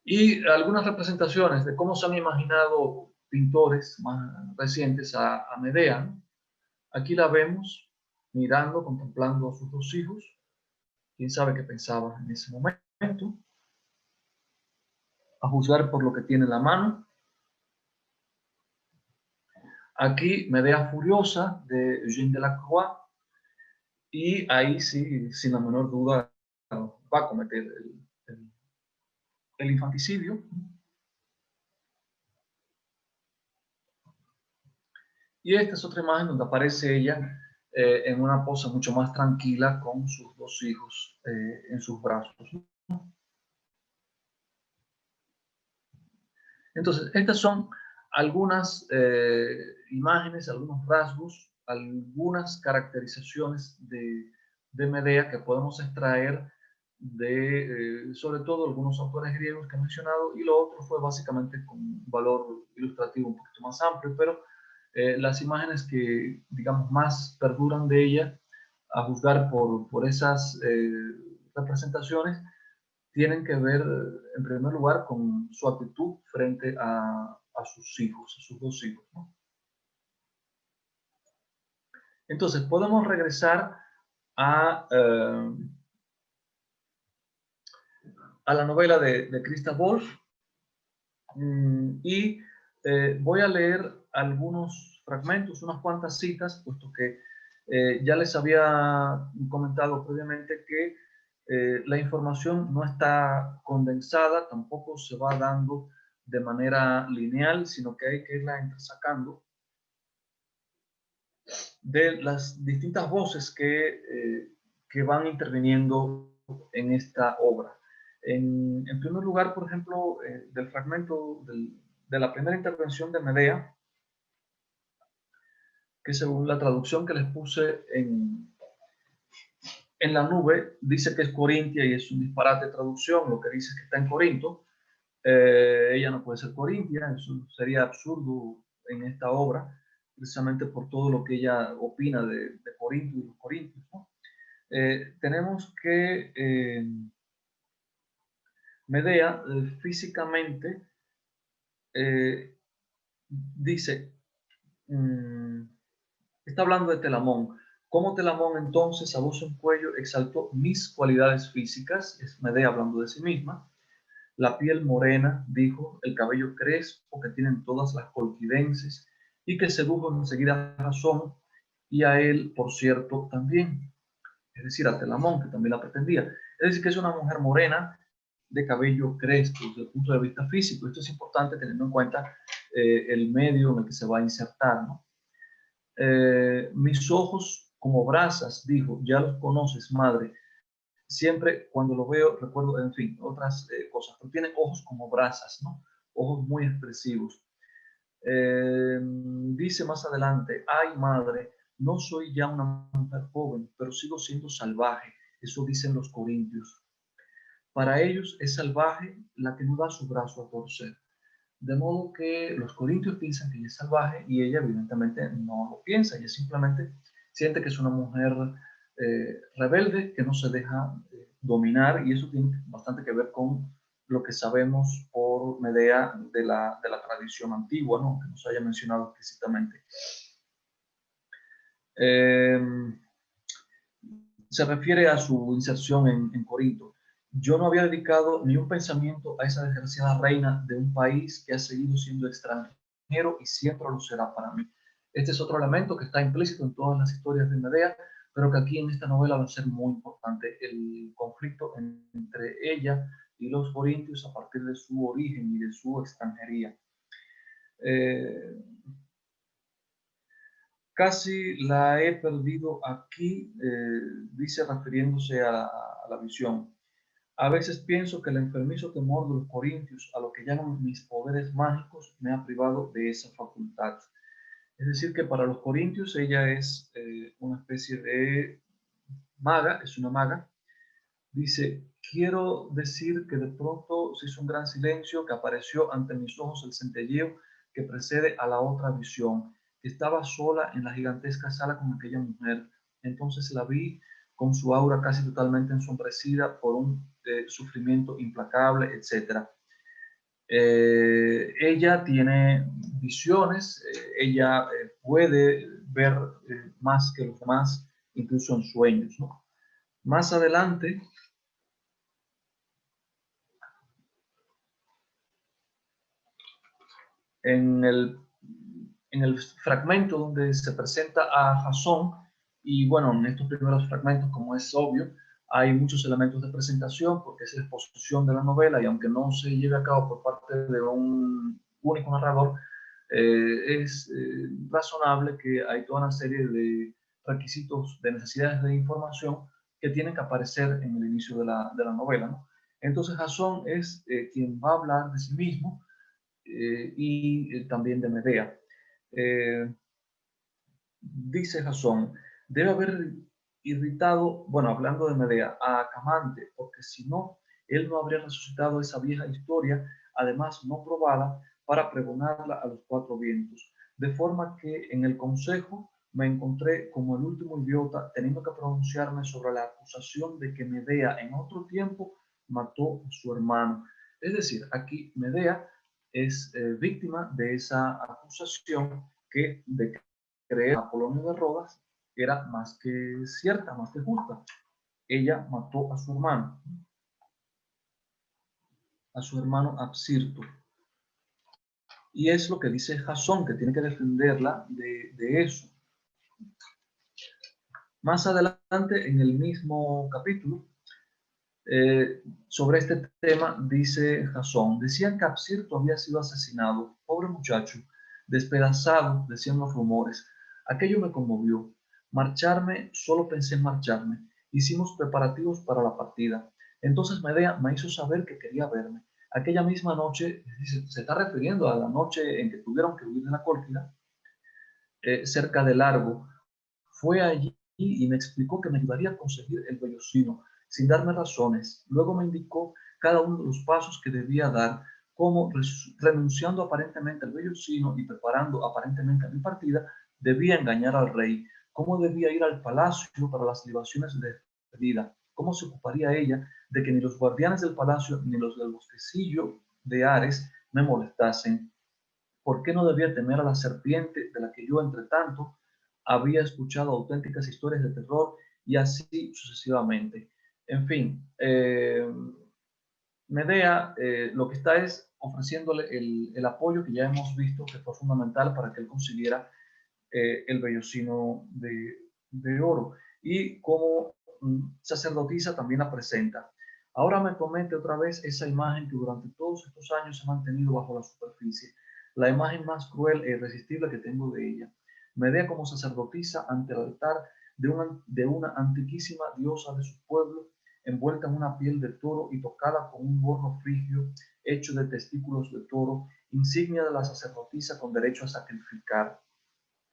Y algunas representaciones de cómo se han imaginado pintores más recientes a Medea. Aquí la vemos mirando, contemplando a sus dos hijos. Quién sabe qué pensaba en ese momento. A juzgar por lo que tiene en la mano. Aquí Medea furiosa de Eugène Delacroix. Y ahí sí, sin la menor duda, va a cometer el infanticidio. Y esta es otra imagen donde aparece ella en una pose mucho más tranquila con sus dos hijos en sus brazos. Entonces, estas son algunas imágenes, algunos rasgos, algunas caracterizaciones de Medea que podemos extraer de, sobre todo, algunos autores griegos que he mencionado, y lo otro fue básicamente con un valor ilustrativo un poquito más amplio, pero las imágenes que, digamos, más perduran de ella, a juzgar por esas representaciones, tienen que ver, en primer lugar, con su actitud frente a sus hijos, a sus dos hijos, ¿no? Entonces, podemos regresar a la novela de Christa Wolf y voy a leer algunos fragmentos, unas cuantas citas, puesto que ya les había comentado previamente que la información no está condensada, tampoco se va dando de manera lineal, sino que hay que irla entresacando de las distintas voces que van interviniendo en esta obra. En primer lugar, por ejemplo, del fragmento de la primera intervención de Medea, que según la traducción que les puse en la nube, dice que es Corintia y es un disparate de traducción, lo que dice es que está en Corinto. Ella no puede ser corintia, eso sería absurdo en esta obra, precisamente por todo lo que ella opina de Corinto y los corintios, ¿no? Tenemos que Medea físicamente dice, está hablando de Telamón. Como Telamón entonces a voz en cuello exaltó mis cualidades físicas, es Medea hablando de sí misma. La piel morena, dijo, el cabello crespo que tienen todas las colquidenses y que sedujo enseguida a Razón y a él, por cierto, también. Es decir, a Telamón, que también la pretendía. Es decir, que es una mujer morena de cabello crespo desde el punto de vista físico. Esto es importante teniendo en cuenta el medio en el que se va a insertar, ¿no? Mis ojos como brasas, dijo, ya los conoces, madre. Siempre cuando lo veo recuerdo, en fin, otras cosas, pero tiene ojos como brasas, ¿no? Ojos muy expresivos. Dice más adelante, ay madre, no soy ya una mujer joven, pero sigo siendo salvaje, eso dicen los corintios. Para ellos es salvaje la que no da su brazo a torcer. De modo que los corintios piensan que ella es salvaje y ella evidentemente no lo piensa, ella simplemente siente que es una mujer rebelde que no se deja dominar, y eso tiene bastante que ver con lo que sabemos por Medea de la tradición antigua, ¿no? Que nos haya mencionado explícitamente. Se refiere a su inserción en Corinto. Yo no había dedicado ni un pensamiento a esa desgraciada reina de un país que ha seguido siendo extranjero y siempre lo será para mí. Este es otro elemento que está implícito en todas las historias de Medea, pero que aquí en esta novela va a ser muy importante, el conflicto entre ella y los corintios a partir de su origen y de su extranjería. Casi la he perdido aquí, dice refiriéndose a la visión. A veces pienso que el enfermizo temor de los corintios a lo que llaman mis poderes mágicos me ha privado de esa facultad. Es decir, que para los corintios ella es una especie de maga, es una maga, Dice, quiero decir que de pronto se hizo un gran silencio, que apareció ante mis ojos el centelleo que precede a la otra visión. Estaba sola en la gigantesca sala con aquella mujer. Entonces la vi con su aura casi totalmente ensombrecida por un sufrimiento implacable, etc. Ella tiene visiones, ella puede ver más que los demás, incluso en sueños, ¿no? Más adelante, en el fragmento donde se presenta a Jasón, y bueno, en estos primeros fragmentos, como es obvio, hay muchos elementos de presentación porque es la exposición de la novela, y aunque no se lleve a cabo por parte de un único narrador, es razonable que hay toda una serie de requisitos, de necesidades de información que tienen que aparecer en el inicio de la novela, ¿no? Entonces Jasón es quien va a hablar de sí mismo, y también de Medea. Dice Jasón, debe haber irritado, bueno, hablando de Medea, a Camante, porque si no, él no habría resucitado esa vieja historia, además no probada, para pregonarla a los cuatro vientos. De forma que en el consejo me encontré como el último idiota, teniendo que pronunciarme sobre la acusación de que Medea en otro tiempo mató a su hermano. Es decir, aquí Medea es víctima de esa acusación que de creer a Apolonio de Rodas era más que cierta, más que justa. Ella mató a su hermano Absirto. Y es lo que dice Jasón, que tiene que defenderla de eso. Más adelante, en el mismo capítulo, sobre este tema, dice Jasón, decían que Absirto había sido asesinado. Pobre muchacho, despedazado, decían los rumores. Aquello me conmovió. Marcharme, solo pensé en marcharme. Hicimos preparativos para la partida. Entonces Medea me hizo saber que quería verme. Aquella misma noche, se está refiriendo a la noche en que tuvieron que huir de la Cólquida, cerca de Largo, fue allí y me explicó que me ayudaría a conseguir el vellocino, sin darme razones. Luego me indicó cada uno de los pasos que debía dar, como renunciando aparentemente al vellocino y preparando aparentemente mi partida, debía engañar al rey, cómo debía ir al palacio para las libaciones de despedida, cómo se ocuparía ella de que ni los guardianes del palacio ni los del bosquecillo de Ares me molestasen. ¿Por qué no debía temer a la serpiente de la que yo, entre tanto, había escuchado auténticas historias de terror, y así sucesivamente? En fin, Medea lo que está es ofreciéndole el apoyo que ya hemos visto que fue fundamental para que él consiguiera el vellocino de oro. Y como sacerdotisa también la presenta. Ahora me comete otra vez esa imagen que durante todos estos años se ha mantenido bajo la superficie, la imagen más cruel e irresistible que tengo de ella. Medea como sacerdotisa ante el altar de una antiquísima diosa de su pueblo, envuelta en una piel de toro y tocada con un gorro frigio hecho de testículos de toro, insignia de la sacerdotisa con derecho a sacrificar.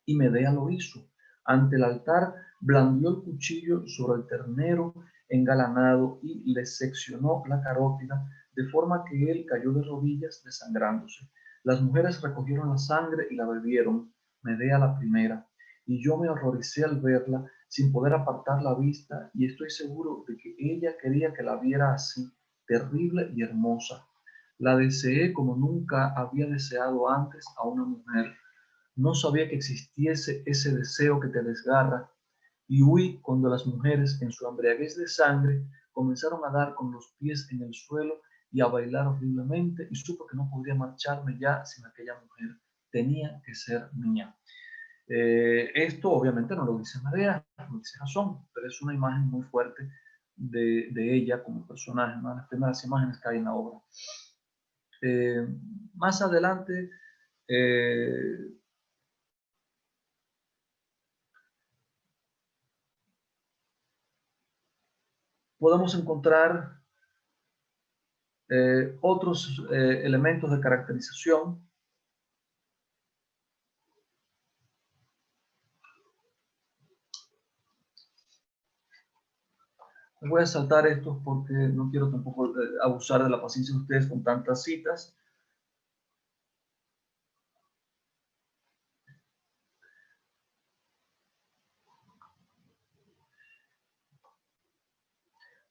Y Medea lo hizo. Ante el altar blandió el cuchillo sobre el ternero engalanado y le seccionó la carótida, de forma que él cayó de rodillas desangrándose. Las mujeres recogieron la sangre y la bebieron, Medea la primera, y yo me horroricé al verla sin poder apartar la vista, y estoy seguro de que ella quería que la viera así, terrible y hermosa. La deseé como nunca había deseado antes a una mujer. No sabía que existiese ese deseo que te desgarra, y huí cuando las mujeres, en su embriaguez de sangre, comenzaron a dar con los pies en el suelo y a bailar horriblemente, y supo que no podría marcharme ya sin aquella mujer. Tenía que ser mía. Esto obviamente no lo dice Medea, lo dice Jasón, pero es una imagen muy fuerte de ella como personaje, una de las primeras imágenes que hay en la obra. Más adelante, podemos encontrar otros elementos de caracterización. Voy a saltar estos porque no quiero tampoco abusar de la paciencia de ustedes con tantas citas.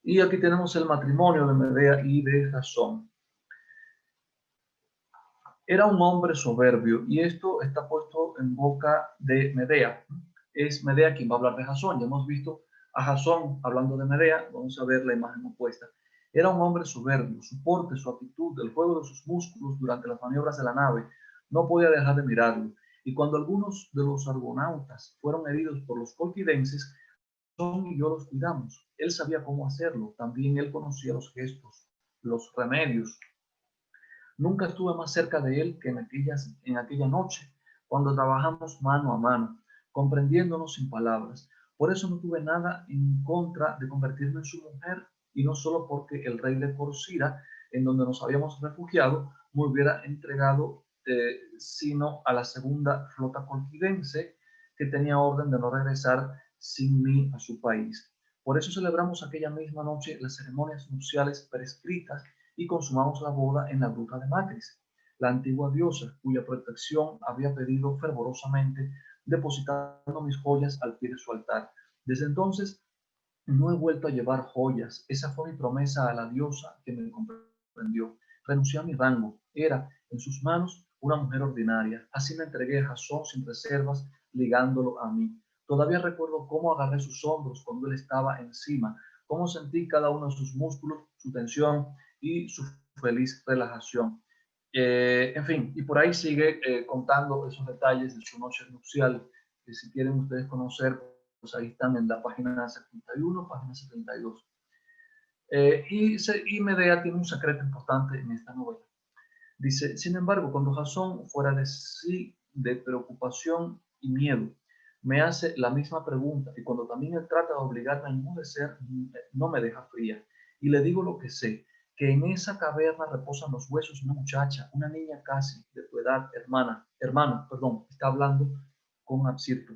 Y aquí tenemos el matrimonio de Medea y de Jasón. Era un hombre soberbio, y esto está puesto en boca de Medea. Es Medea quien va a hablar de Jasón. Ya hemos visto a Jasón hablando de Medea. Vamos a ver la imagen opuesta. Era un hombre soberbio, su porte, su actitud, el juego de sus músculos durante las maniobras de la nave. No podía dejar de mirarlo. Y cuando algunos de los argonautas fueron heridos por los colquidenses, Jasón y yo los cuidamos. Él sabía cómo hacerlo. También él conocía los gestos, los remedios. Nunca estuve más cerca de él que en aquella noche, cuando trabajamos mano a mano, comprendiéndonos sin palabras. Por eso no tuve nada en contra de convertirme en su mujer, y no solo porque el rey de Corcira, en donde nos habíamos refugiado, me hubiera entregado, sino a la segunda flota colquidense, que tenía orden de no regresar sin mí a su país. Por eso celebramos aquella misma noche las ceremonias nupciales prescritas y consumamos la boda en la gruta de Macris, la antigua diosa cuya protección había pedido fervorosamente, depositando mis joyas al pie de su altar. Desde entonces no he vuelto a llevar joyas. Esa fue mi promesa a la diosa, que me comprendió. Renuncié a mi rango. Era en sus manos una mujer ordinaria. Así me entregué a Jasón sin reservas, ligándolo a mí. Todavía recuerdo cómo agarré sus hombros cuando él estaba encima, cómo sentí cada uno de sus músculos, su tensión y su feliz relajación. En fin, y por ahí sigue contando esos detalles de su noche nupcial, que si quieren ustedes conocer, pues ahí están en la página 71, página 72. Y Medea tiene un secreto importante en esta novela. Dice, sin embargo, cuando Jasón, fuera de sí de preocupación y miedo, me hace la misma pregunta, y cuando también él trata de obligarme a enmudecer, no me deja fría. Y le digo lo que sé, que en esa caverna reposan los huesos de una muchacha, una niña casi de tu edad, hermano, está hablando con Absirto,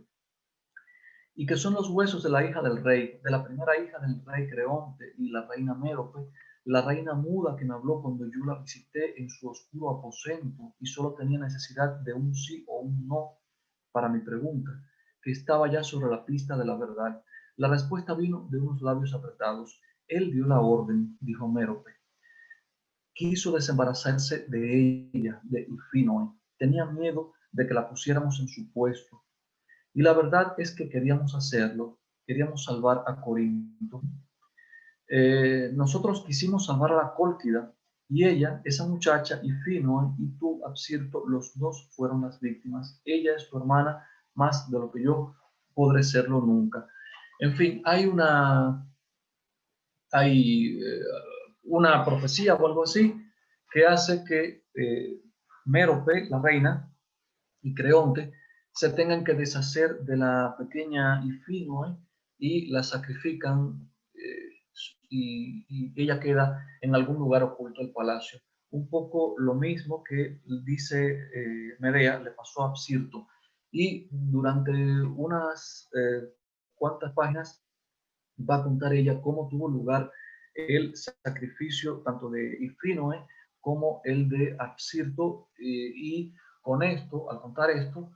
y que son los huesos de la hija del rey, de la primera hija del rey Creonte y la reina Mérope, la reina muda que me habló cuando yo la visité en su oscuro aposento y solo tenía necesidad de un sí o un no para mi pregunta, que estaba ya sobre la pista de la verdad. La respuesta vino de unos labios apretados. Él dio la orden, dijo Mérope. Quiso desembarazarse de ella, de Ifinoe. Tenía miedo de que la pusiéramos en su puesto. Y la verdad es que queríamos hacerlo, queríamos salvar a Corinto. Nosotros quisimos salvar a la Cólquida, y ella, esa muchacha, y Finoe, y tú, Absirto, los dos fueron las víctimas. Ella es tu hermana más de lo que yo podré serlo nunca. En fin, hay una profecía o algo así que hace que Mérope, la reina, y Creonte se tengan que deshacer de la pequeña Ifinoe y la sacrifican, y ella queda en algún lugar oculto del palacio. Un poco lo mismo que dice Medea le pasó a Absirto, y durante unas cuantas páginas va a contar ella cómo tuvo lugar el sacrificio tanto de Ifinoe como el de Absirto, y con esto, al contar esto,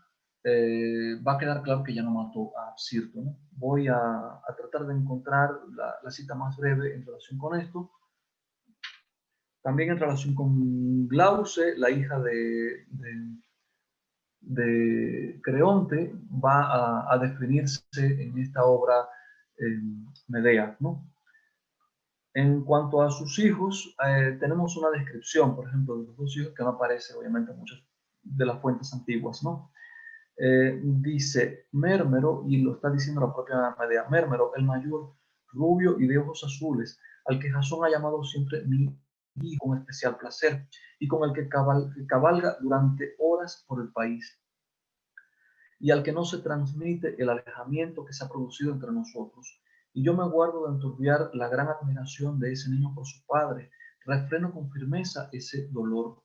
va a quedar claro que ya no mató a Absirto, ¿no? Voy a tratar de encontrar la cita más breve en relación con esto. También en relación con Glauce, la hija de Creonte, va a definirse en esta obra Medea, ¿no? En cuanto a sus hijos, tenemos una descripción, por ejemplo, de los dos hijos que no aparece, obviamente, en muchas de las fuentes antiguas, ¿no? Dice Mérmero, y lo está diciendo la propia Medea, Mérmero, el mayor, rubio y de ojos azules, al que Jasón ha llamado siempre mi hijo con especial placer, y con el que cabalga durante horas por el país, y al que no se transmite el alejamiento que se ha producido entre nosotros. Y yo me guardo de enturbiar la gran admiración de ese niño por su padre, refreno con firmeza ese dolor.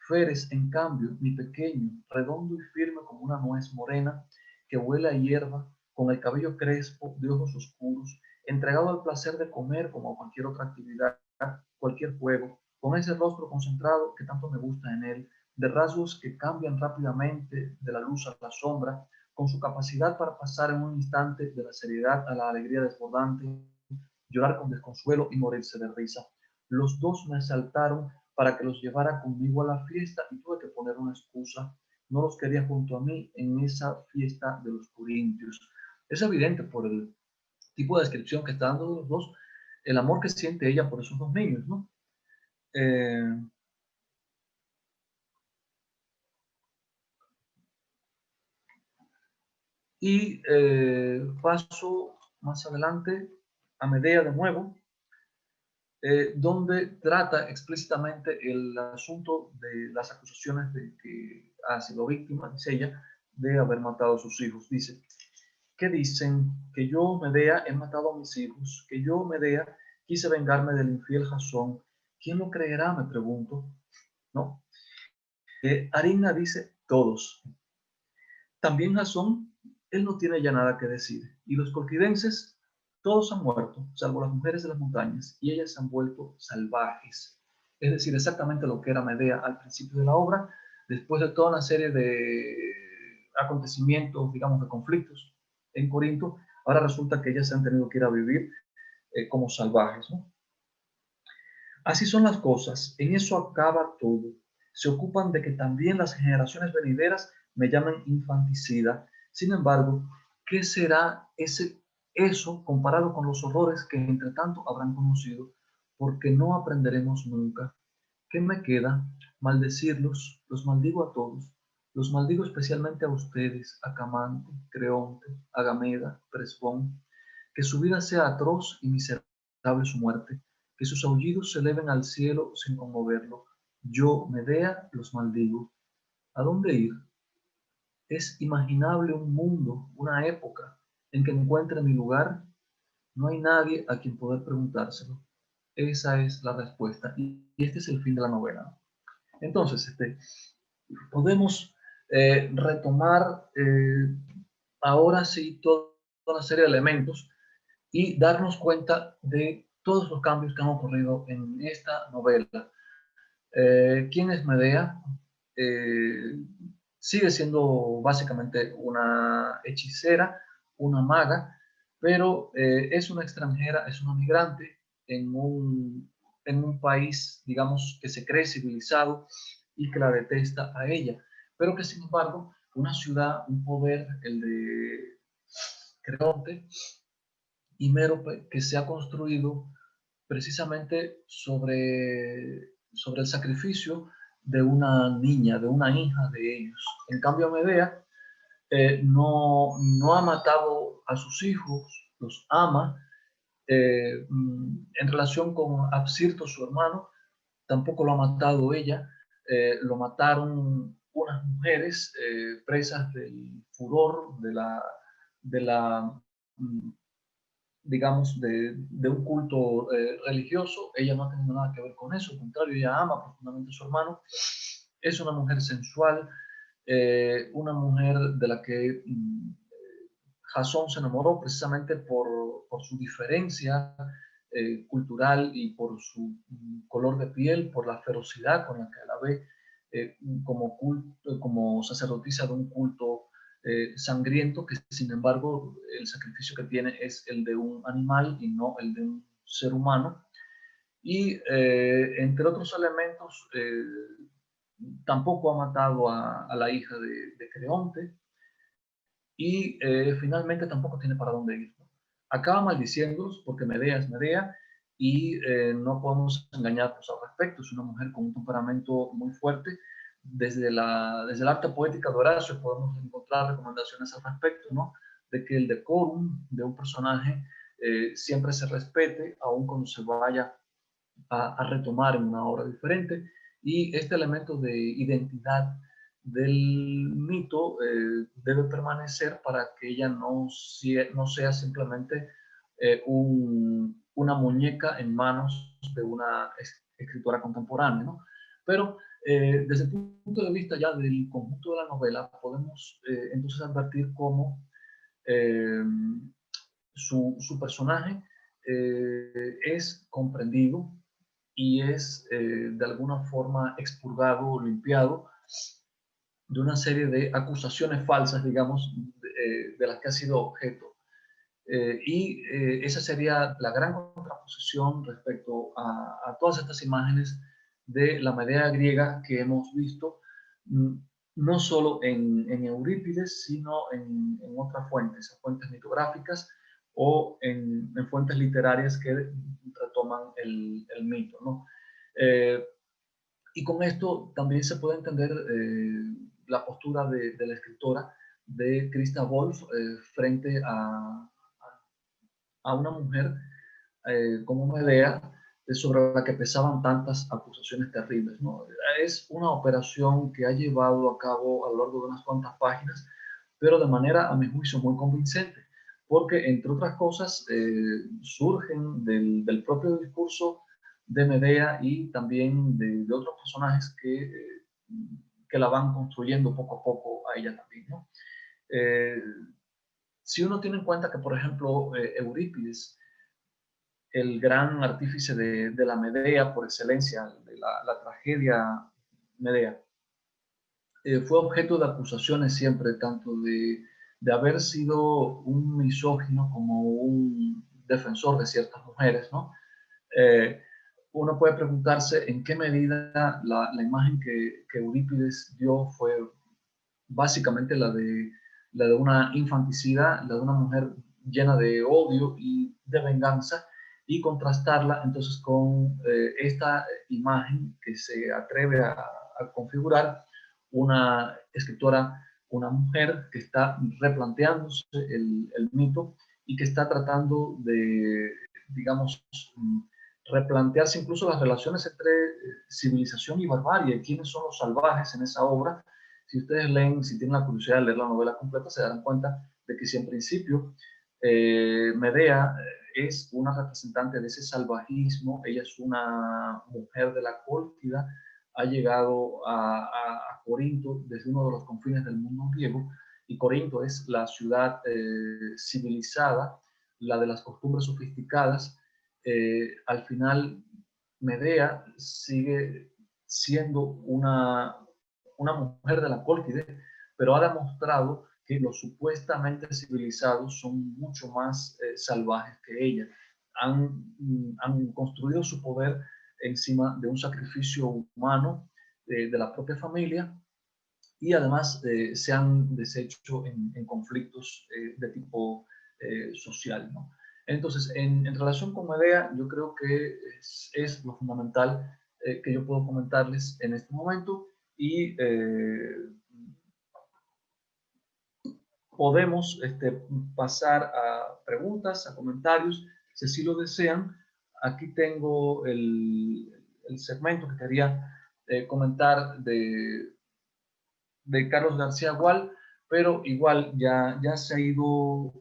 Feres, en cambio, mi pequeño, redondo y firme como una nuez morena, que huele a hierba, con el cabello crespo, de ojos oscuros, entregado al placer de comer como a cualquier otra actividad, cualquier juego, con ese rostro concentrado que tanto me gusta en él, de rasgos que cambian rápidamente de la luz a la sombra, con su capacidad para pasar en un instante de la seriedad a la alegría desbordante, llorar con desconsuelo y morirse de risa. Los dos me asaltaron para que los llevara conmigo a la fiesta y tuve que poner una excusa. No los quería junto a mí en esa fiesta de los corintios. Es evidente por el tipo de descripción que está dando de los dos, el amor que siente ella por esos dos niños, ¿no? Paso más adelante a Medea de nuevo, donde trata explícitamente el asunto de las acusaciones de que ha sido víctima, dice ella, de haber matado a sus hijos. Dice, ¿qué dicen? Que yo, Medea, he matado a mis hijos, que yo, Medea, quise vengarme del infiel Jasón. ¿Quién lo creerá? Me pregunto. ¿No? Arina dice, todos. También Jasón, él no tiene ya nada que decir. Y los colquidenses, todos han muerto, salvo las mujeres de las montañas, y ellas se han vuelto salvajes. Es decir, exactamente lo que era Medea al principio de la obra, después de toda una serie de acontecimientos, digamos, de conflictos en Corinto, ahora resulta que ellas se han tenido que ir a vivir como salvajes, ¿no? Así son las cosas, en eso acaba todo. Se ocupan de que también las generaciones venideras me llamen infanticida. Sin embargo, ¿qué será eso comparado con los horrores que entre tanto habrán conocido? Porque no aprenderemos nunca. ¿Qué me queda? Maldecirlos, los maldigo a todos. Los maldigo especialmente a ustedes, a Camante, Creonte, Agameda, Presbón. Que su vida sea atroz y miserable su muerte, que sus aullidos se eleven al cielo sin conmoverlo. Yo, Medea, los maldigo. ¿A dónde ir? ¿Es imaginable un mundo, una época, en que encuentre mi lugar? No hay nadie a quien poder preguntárselo. Esa es la respuesta. Y este es el fin de la novela. Entonces, podemos retomar ahora sí toda una serie de elementos y darnos cuenta de todos los cambios que han ocurrido en esta novela. ¿Quién es Medea? Sigue siendo básicamente una hechicera, una maga, pero es una extranjera, es una migrante en un país, digamos, que se cree civilizado y que la detesta a ella, pero que sin embargo una ciudad, un poder, el de Creonte y Mérope, que se ha construido precisamente sobre el sacrificio de una niña, de una hija de ellos. En cambio, Medea no ha matado a sus hijos, los ama. En relación con Absirto, su hermano, tampoco lo ha matado ella. Lo mataron unas mujeres presas del furor de la digamos, de un culto religioso. Ella no ha tenido nada que ver con eso, al contrario, ella ama profundamente a su hermano. Es una mujer sensual, una mujer de la que Jasón se enamoró precisamente por su diferencia cultural y por su color de piel, por la ferocidad con la que la ve como sacerdotisa de un culto sangriento, que sin embargo el sacrificio que tiene es el de un animal y no el de un ser humano. Y entre otros elementos, tampoco ha matado a la hija de Creonte y finalmente tampoco tiene para dónde ir. Acaba maldiciéndolos porque Medea es Medea y no podemos engañarnos al respecto. Es una mujer con un temperamento muy fuerte. Desde el arte poética de Horacio podemos encontrar recomendaciones al respecto, ¿no? De que el decorum de un personaje siempre se respete, aun cuando se vaya a retomar en una obra diferente. Y este elemento de identidad del mito debe permanecer para que ella no sea simplemente una muñeca en manos de una escritora contemporánea, ¿no? Pero desde el punto de vista ya del conjunto de la novela, podemos entonces advertir cómo su personaje es comprendido y es de alguna forma expurgado o limpiado de una serie de acusaciones falsas, digamos, de las que ha sido objeto. Esa sería la gran contraposición respecto a todas estas imágenes de la Medea griega que hemos visto, no solo en Eurípides, sino en otras fuentes mitográficas o en fuentes literarias que retoman el mito, ¿no? Y con esto también se puede entender la postura de la escritora de Christa Wolf frente a una mujer como Medea, sobre la que pesaban tantas acusaciones terribles, ¿no? Es una operación que ha llevado a cabo a lo largo de unas cuantas páginas, pero de manera, a mi juicio, muy convincente, porque, entre otras cosas, surgen del propio discurso de Medea y también de otros personajes que la van construyendo poco a poco a ella también, ¿no? Si uno tiene en cuenta que, por ejemplo, Eurípides, el gran artífice de la Medea por excelencia, de la tragedia Medea, fue objeto de acusaciones siempre, tanto de haber sido un misógino como un defensor de ciertas mujeres, ¿no? Uno puede preguntarse en qué medida la imagen que Eurípides dio fue básicamente la de una infanticida, la de una mujer llena de odio y de venganza, y contrastarla entonces con esta imagen que se atreve a configurar una escritora, una mujer que está replanteándose el mito y que está tratando de, digamos, replantearse incluso las relaciones entre civilización y barbarie, quiénes son los salvajes en esa obra. Si ustedes leen, si tienen la curiosidad de leer la novela completa, se darán cuenta de que si en principio Medea es una representante de ese salvajismo, ella es una mujer de la Cólquida, ha llegado a Corinto desde uno de los confines del mundo griego, y Corinto es la ciudad civilizada, la de las costumbres sofisticadas. Al final Medea sigue siendo una mujer de la Cólquide, pero ha demostrado que los supuestamente civilizados son mucho más salvajes que ella. Han construido su poder encima de un sacrificio humano de la propia familia, y además se han deshecho en conflictos de tipo social, ¿no? Entonces, en relación con Medea, yo creo que es lo fundamental que yo puedo comentarles en este momento, y podemos pasar a preguntas, a comentarios, si así lo desean. Aquí tengo el segmento que quería comentar de Carlos García Gual, pero igual ya se ha ido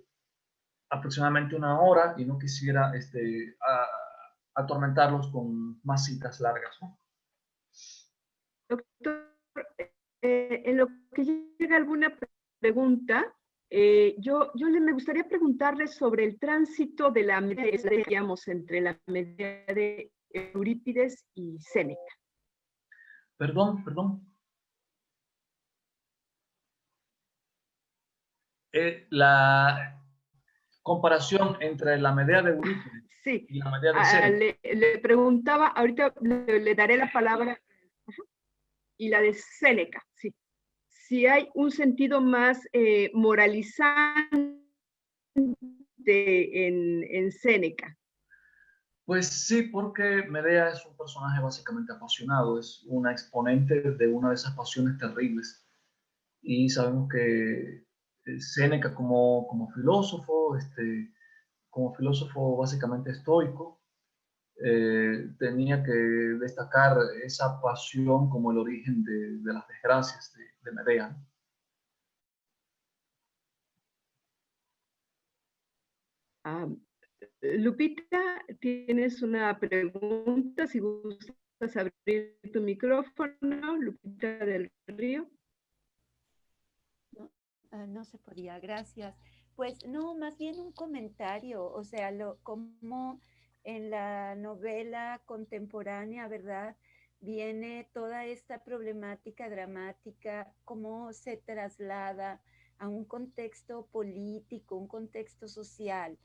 aproximadamente una hora y no quisiera atormentarlos con más citas largas, ¿no? Doctor, en lo que llega alguna pregunta, me gustaría preguntarle sobre el tránsito de la Medea, digamos, entre la Medea de Eurípides y Séneca. Perdón. La comparación entre la Medea de Eurípides sí, y la Medea de Séneca. Le preguntaba, ahorita le daré la palabra, y la de Séneca, sí. Si hay un sentido más moralizante en Séneca. Pues sí, porque Medea es un personaje básicamente apasionado, es una exponente de una de esas pasiones terribles. Y sabemos que Séneca como filósofo básicamente estoico, tenía que destacar esa pasión como el origen de las desgracias de Medea. Lupita, tienes una pregunta, si gustas abrir tu micrófono, Lupita del Río. No, no se podía, gracias. Pues no, más bien un comentario, o sea, como en la novela contemporánea, ¿verdad? Viene toda esta problemática dramática, cómo se traslada a un contexto político, un contexto social,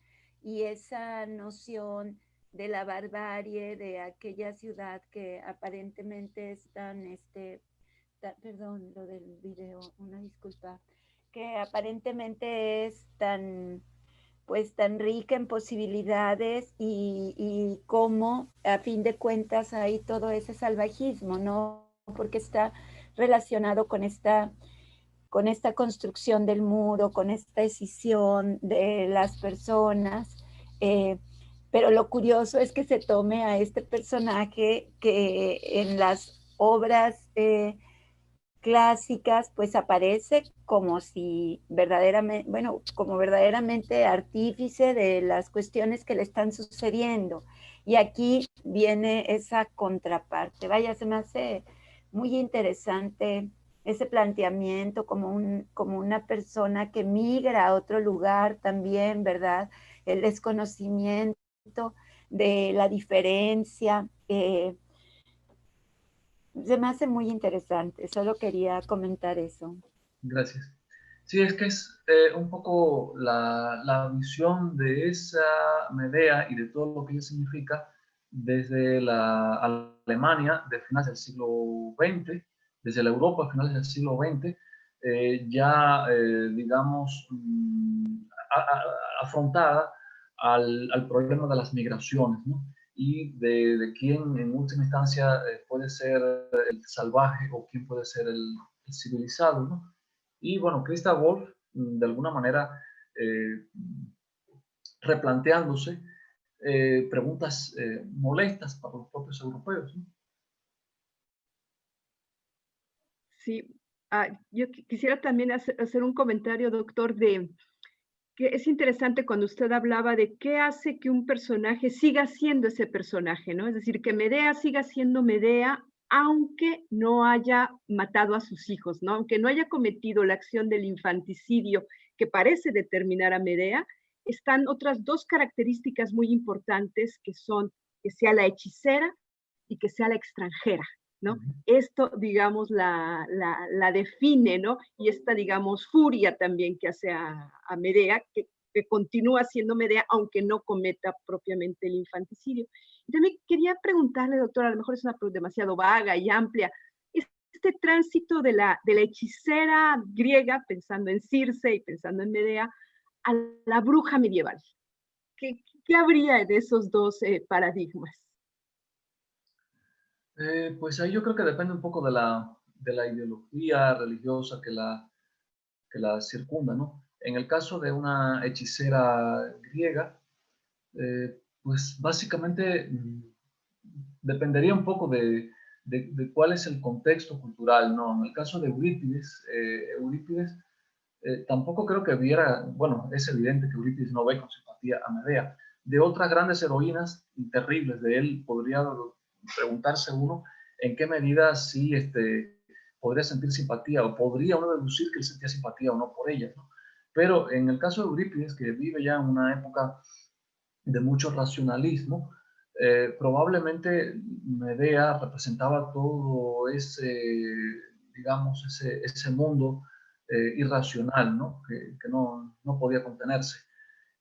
y esa noción de la barbarie de aquella ciudad que aparentemente es tan, perdón, lo del video, una disculpa, que aparentemente es tan, pues tan rica en posibilidades y cómo a fin de cuentas hay todo ese salvajismo, ¿no? Porque está relacionado con esta construcción del muro, con esta decisión de las personas. Pero lo curioso es que se tome a este personaje que en las obras clásicas, pues aparece como si verdaderamente, bueno, como verdaderamente artífice de las cuestiones que le están sucediendo. Y aquí viene esa contraparte. Vaya, se me hace muy interesante ese planteamiento como una persona que migra a otro lugar también, ¿verdad? El desconocimiento de la diferencia. Se me hace muy interesante, solo quería comentar eso. Gracias. Sí, es que es un poco la visión de esa Medea y de todo lo que ella significa desde la Alemania de finales del siglo XX, desde la Europa de finales del siglo XX, ya, digamos, afrontada al problema de las migraciones, ¿no? Y de quién en última instancia puede ser el salvaje o quién puede ser el civilizado, ¿no? Y bueno, Christa Wolf, de alguna manera, eh, replanteándose preguntas molestas para los propios europeos, ¿no? Sí, yo quisiera también hacer un comentario, doctor, de que es interesante cuando usted hablaba de qué hace que un personaje siga siendo ese personaje, ¿no? Es decir, que Medea siga siendo Medea, aunque no haya matado a sus hijos, ¿no? Aunque no haya cometido la acción del infanticidio que parece determinar a Medea, están otras dos características muy importantes que son que sea la hechicera y que sea la extranjera, ¿no? Esto, digamos, la define, ¿no? Y esta, digamos, furia también que hace a Medea, que continúa siendo Medea, aunque no cometa propiamente el infanticidio. Y también quería preguntarle, doctora, a lo mejor es una pregunta demasiado vaga y amplia, este tránsito de la hechicera griega, pensando en Circe y pensando en Medea, a la bruja medieval. ¿Qué habría de esos dos paradigmas? Pues ahí yo creo que depende un poco de la ideología religiosa que la circunda, ¿no? En el caso de una hechicera griega, pues básicamente dependería un poco de cuál es el contexto cultural, ¿no? En el caso de Eurípides tampoco creo que viera, bueno, es evidente que Eurípides no ve con simpatía a Medea. De otras grandes heroínas terribles de él, podría preguntarse uno en qué medida sí podría sentir simpatía o podría uno deducir que él sentía simpatía o no por ellas, ¿no? Pero en el caso de Eurípides, que vive ya en una época de mucho racionalismo, probablemente Medea representaba todo ese, digamos, ese mundo irracional, ¿no? Que no podía contenerse.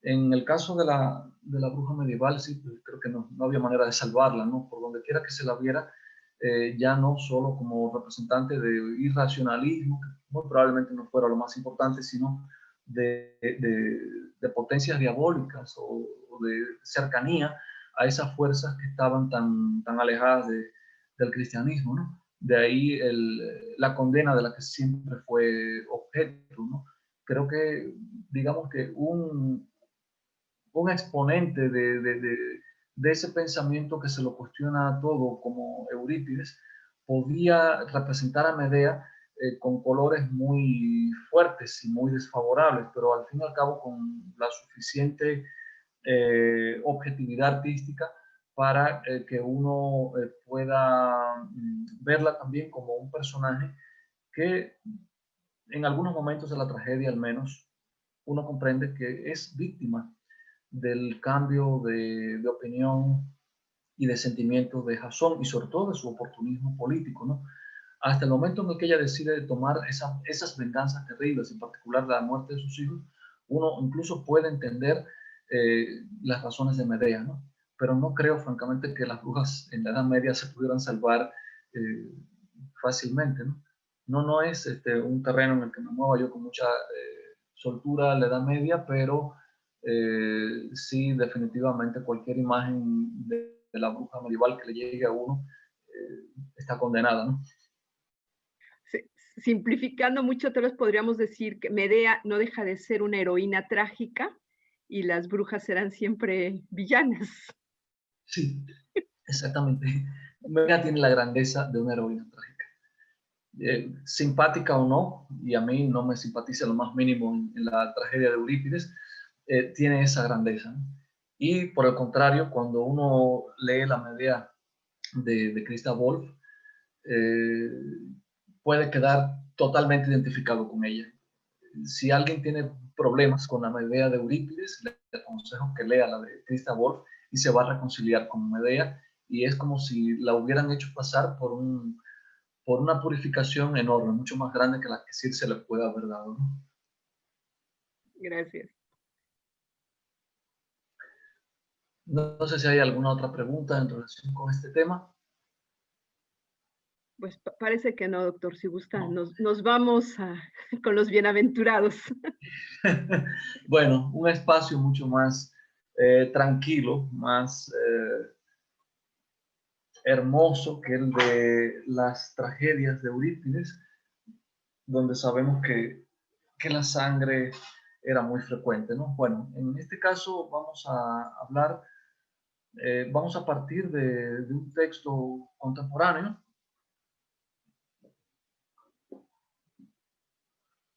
En el caso de la bruja medieval, sí, pues creo que no había manera de salvarla, ¿no? Por donde quiera que se la viera, ya no solo como representante de irracionalismo, que muy probablemente no fuera lo más importante, sino de potencias diabólicas o de cercanía a esas fuerzas que estaban tan alejadas del cristianismo, ¿no? De ahí la condena de la que siempre fue objeto, ¿no? Creo que, digamos que un exponente de ese pensamiento que se lo cuestiona todo, como Eurípides, podía representar a Medea con colores muy fuertes y muy desfavorables, pero al fin y al cabo con la suficiente objetividad artística para que uno pueda verla también como un personaje que en algunos momentos de la tragedia al menos uno comprende que es víctima del cambio de opinión y de sentimiento de Jasón y sobre todo de su oportunismo político, ¿no? Hasta el momento en el que ella decide tomar esas venganzas terribles, en particular la muerte de sus hijos, uno incluso puede entender las razones de Medea, ¿no? Pero no creo, francamente, que las brujas en la Edad Media se pudieran salvar fácilmente, ¿no? No es un terreno en el que me mueva yo con mucha soltura la Edad Media, pero sí, definitivamente cualquier imagen de la bruja medieval que le llegue a uno está condenada, ¿no? Simplificando mucho, tal vez podríamos decir que Medea no deja de ser una heroína trágica y las brujas serán siempre villanas. Sí, exactamente. Medea tiene la grandeza de una heroína trágica. Simpática o no, y a mí no me simpatiza lo más mínimo en la tragedia de Eurípides, tiene esa grandeza, ¿no? Y por el contrario, cuando uno lee la Medea de Christa Wolf, puede quedar totalmente identificado con ella. Si alguien tiene problemas con la Medea de Eurípides, le aconsejo que lea la de Christa Wolf y se va a reconciliar con Medea, y es como si la hubieran hecho pasar por una purificación enorme, mucho más grande que la que Circe le puede haber dado, ¿no? Gracias. No sé si hay alguna otra pregunta en relación con este tema. Pues parece que no, doctor. Si gusta, No. nos vamos con los bienaventurados. Bueno, un espacio mucho más tranquilo, más hermoso que el de las tragedias de Eurípides, donde sabemos que la sangre era muy frecuente, ¿no? Bueno, en este caso vamos a hablar, vamos a partir de un texto contemporáneo,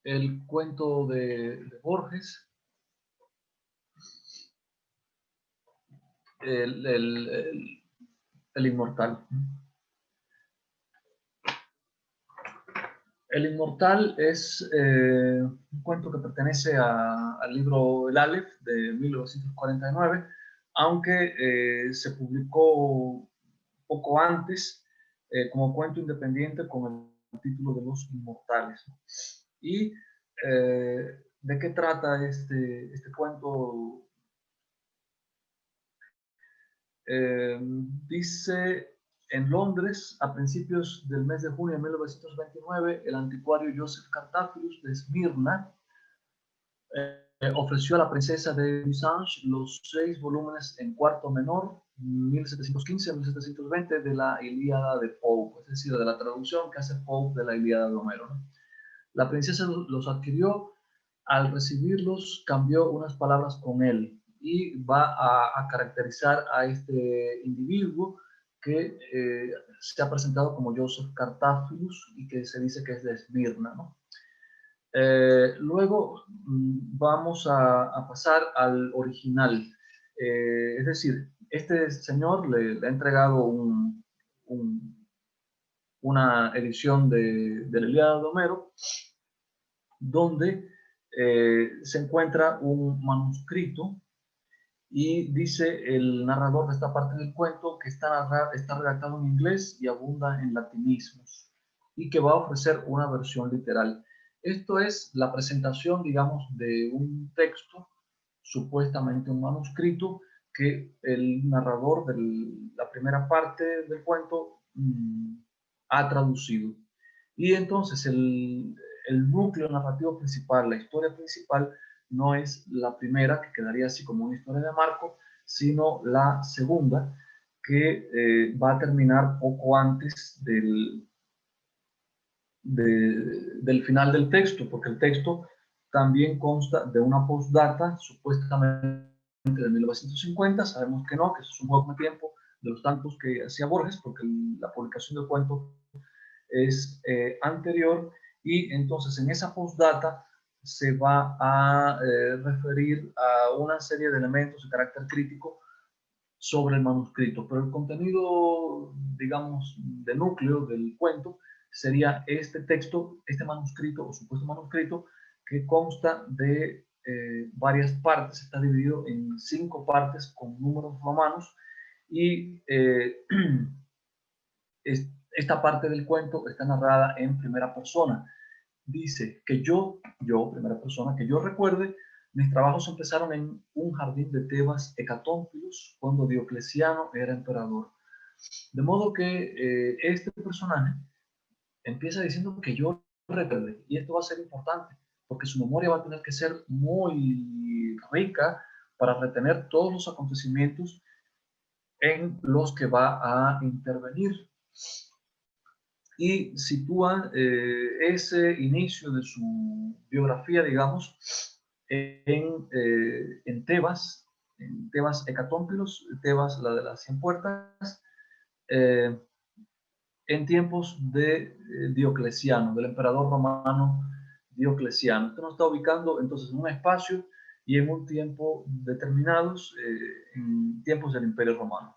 el cuento de Borges, el Inmortal. El Inmortal es un cuento que pertenece al libro El Aleph de 1949, aunque se publicó poco antes como cuento independiente con el título de Los Inmortales. ¿Y de qué trata este cuento? Dice, en Londres, a principios del mes de junio de 1929, el anticuario Joseph Cartaphilus de Esmirna ofreció a la princesa de Misange los 6 volúmenes en cuarto menor, 1715-1720, de la Ilíada de Pope, es decir, de la traducción que hace Pope de la Ilíada de Homero, ¿no? La princesa los adquirió, al recibirlos cambió unas palabras con él y va a caracterizar a este individuo que se ha presentado como Joseph Cartaphilus y que se dice que es de Esmirna, ¿no? Luego vamos a pasar al original. Es decir, este señor le ha entregado una edición de la Ilíada de Homero, donde se encuentra un manuscrito y dice el narrador de esta parte del cuento que está redactado en inglés y abunda en latinismos y que va a ofrecer una versión literal. Esto es la presentación, digamos, de un texto, supuestamente un manuscrito, que el narrador de la primera parte del cuento ha traducido. Y entonces el núcleo narrativo principal, la historia principal, no es la primera, que quedaría así como una historia de Marco, sino la segunda, que va a terminar poco antes del final del texto, porque el texto también consta de una postdata, supuestamente de 1950, sabemos que no, que eso es un juego de tiempo de los tantos que hacía Borges, porque la publicación del cuento es anterior, y entonces en esa postdata se va a referir a una serie de elementos de carácter crítico sobre el manuscrito, pero el contenido, digamos, de núcleo del cuento sería este texto, este manuscrito o supuesto manuscrito, que consta de varias partes, está dividido en 5 partes con números romanos, y esta parte del cuento está narrada en primera persona. Dice que yo, primera persona, que yo recuerde, mis trabajos empezaron en un jardín de Tebas, Hecatónfilos, cuando Diocleciano era emperador. De modo que este personaje empieza diciendo que yo recuerde, y esto va a ser importante, porque su memoria va a tener que ser muy rica para retener todos los acontecimientos en los que va a intervenir. Y sitúa ese inicio de su biografía, digamos, en Tebas Hecatónfilos, Tebas, la de las 100 puertas, en tiempos de Diocleciano, del emperador romano Diocleciano. Esto nos está ubicando entonces en un espacio y en un tiempo determinados, en tiempos del Imperio Romano.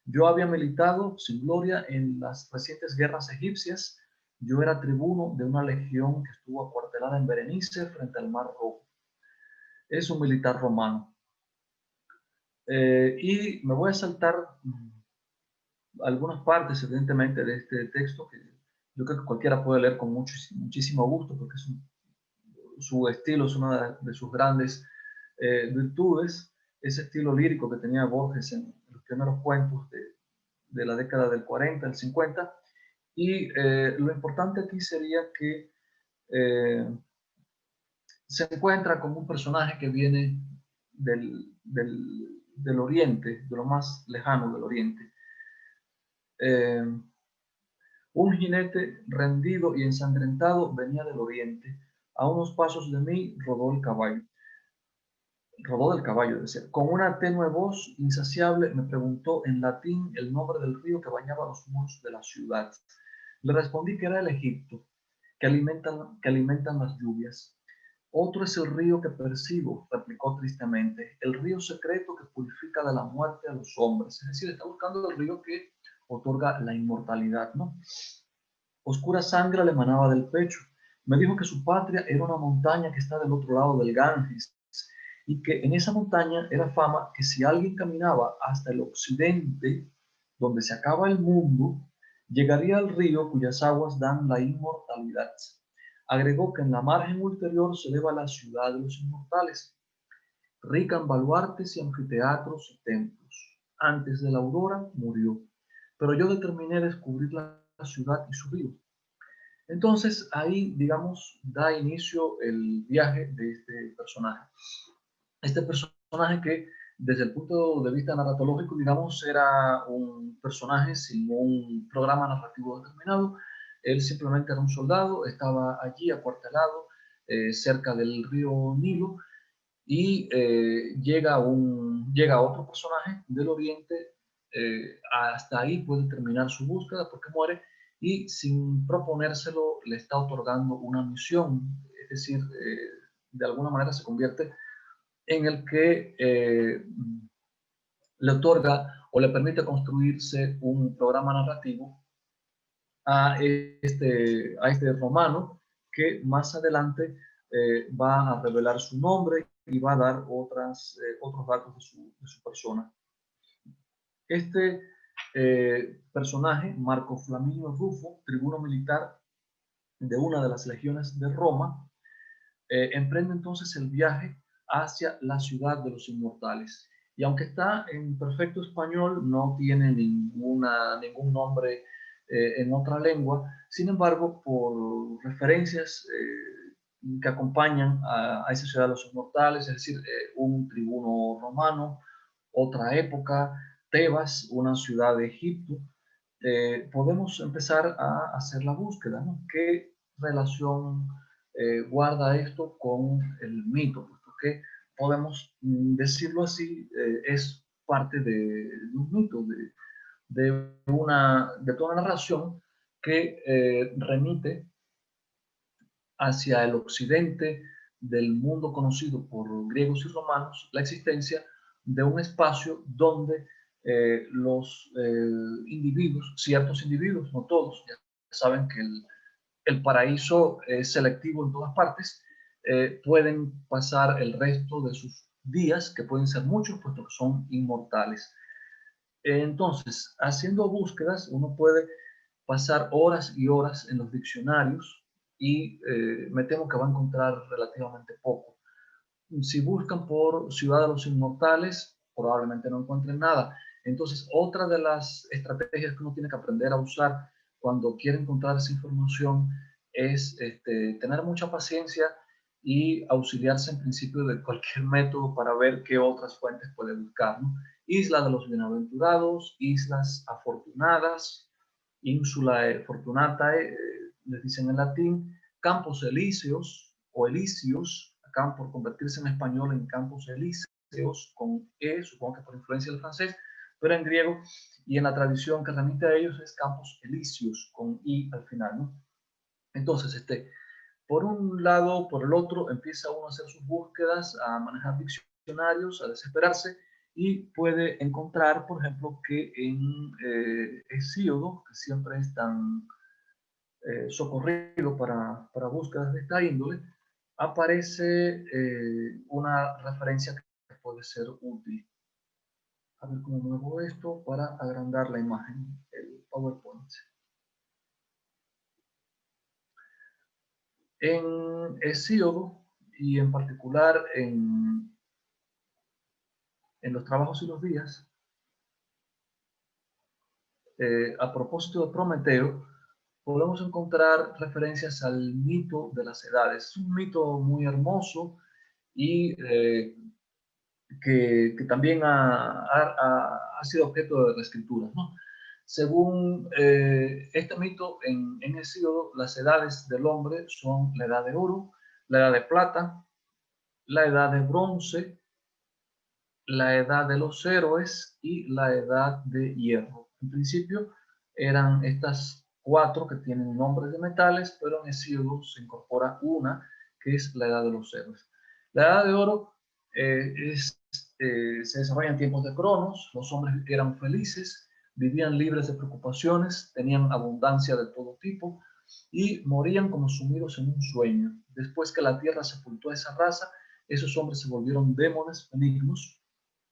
Yo había militado sin gloria en las recientes guerras egipcias. Yo era tribuno de una legión que estuvo acuartelada en Berenice, frente al Mar Rojo. Es un militar romano. Y me voy a saltar algunas partes, evidentemente, de este texto, que yo creo que cualquiera puede leer con muchísimo gusto, porque su estilo es una de sus grandes virtudes, ese estilo lírico que tenía Borges en los primeros cuentos de la década del 40, el 50, y lo importante aquí sería que se encuentra con un personaje que viene del oriente, de lo más lejano del oriente. Un jinete rendido y ensangrentado venía del oriente. A unos pasos de mí rodó el caballo. Rodó del caballo, decía. Con una tenue voz insaciable me preguntó en latín el nombre del río que bañaba los muros de la ciudad. Le respondí que era el Egipto, que alimentan las lluvias. Otro es el río que percibo, replicó tristemente, el río secreto que purifica de la muerte a los hombres. Es decir, está buscando el río que otorga la inmortalidad, ¿no? Oscura sangre le emanaba del pecho. Me dijo que su patria era una montaña que está del otro lado del Ganges, y que en esa montaña era fama que si alguien caminaba hasta el occidente, donde se acaba el mundo, llegaría al río cuyas aguas dan la inmortalidad. Agregó que en la margen ulterior se eleva la ciudad de los inmortales, rica en baluartes y anfiteatros y templos. Antes de la aurora murió, pero yo determiné descubrir la ciudad y su río. Entonces ahí, digamos, da inicio el viaje de este personaje. Este personaje que desde el punto de vista narratológico, digamos, era un personaje sin un programa narrativo determinado. Él simplemente era un soldado, estaba allí acuartelado cerca del río Nilo, y llega otro personaje del oriente, hasta ahí puede terminar su búsqueda porque muere, y sin proponérselo le está otorgando una misión, es decir, de alguna manera se convierte en el que le otorga o le permite construirse un programa narrativo a este romano, que más adelante va a revelar su nombre y va a dar otros datos de su persona. Este personaje, Marco Flaminio Rufo, tribuno militar de una de las legiones de Roma, emprende entonces el viaje hacia la ciudad de los inmortales. Y aunque está en perfecto español, no tiene ningún nombre en otra lengua. Sin embargo, por referencias que acompañan a esa ciudad de los inmortales, es decir, un tribuno romano, otra época, Tebas, una ciudad de Egipto, podemos empezar a hacer la búsqueda, ¿no? ¿Qué relación guarda esto con el mito? Puesto que podemos decirlo así, es parte de un mito, de toda una narración que remite hacia el occidente del mundo conocido por griegos y romanos, la existencia de un espacio donde los individuos, ciertos individuos, no todos, ya saben que el paraíso es selectivo en todas partes, pueden pasar el resto de sus días, que pueden ser muchos, puesto que son inmortales. Entonces, haciendo búsquedas, uno puede pasar horas y horas en los diccionarios y me temo que va a encontrar relativamente poco. Si buscan por Ciudad de los Inmortales, probablemente no encuentren nada. Entonces, otra de las estrategias que uno tiene que aprender a usar cuando quiere encontrar esa información es tener mucha paciencia y auxiliarse en principio de cualquier método para ver qué otras fuentes puede buscar, ¿no? Isla de los Bienaventurados, Islas Afortunadas, Insulae Fortunatae, les dicen en latín, Campos Elíseos o Elíseos, acá por convertirse en español en Campos Elíseos, con E, supongo que por influencia del francés, pero en griego y en la tradición que remite a ellos es Campos Elíseos, con I al final, ¿no? Entonces, por un lado, por el otro, empieza uno a hacer sus búsquedas, a manejar diccionarios, a desesperarse, y puede encontrar, por ejemplo, que en Hesíodo, que siempre es tan socorrido para búsquedas de esta índole, aparece una referencia que puede ser útil. A ver cómo muevo esto para agrandar la imagen, el PowerPoint. En Hesíodo, y en particular en los trabajos y los días, a propósito de Prometeo, podemos encontrar referencias al mito de las edades. Es un mito muy hermoso y que también ha sido objeto de reescrituras, ¿no? Según este mito, en Hesíodo, las edades del hombre son la edad de oro, la edad de plata, la edad de bronce, la edad de los héroes y la edad de hierro. En principio eran estas cuatro que tienen nombres de metales, pero en Hesíodo se incorpora una que es la edad de los héroes. La edad de oro se desarrolla en tiempos de Cronos. Los hombres eran felices, vivían libres de preocupaciones, tenían abundancia de todo tipo y morían como sumidos en un sueño. Después que la tierra sepultó a esa raza, esos hombres se volvieron démones benignos,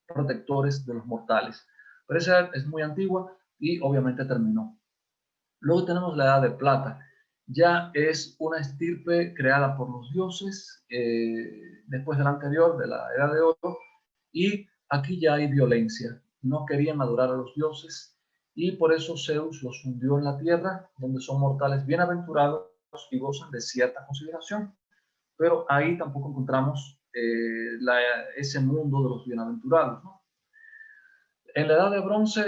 protectores de los mortales. Pero esa edad es muy antigua y obviamente terminó. Luego tenemos la edad de plata. Ya es una estirpe creada por los dioses después de la anterior, de la edad de oro, y aquí ya hay violencia. No querían adorar a los dioses y por eso Zeus los hundió en la tierra, donde son mortales bienaventurados y gozan de cierta consideración. Pero ahí tampoco encontramos ese mundo de los bienaventurados, ¿no? En la edad de bronce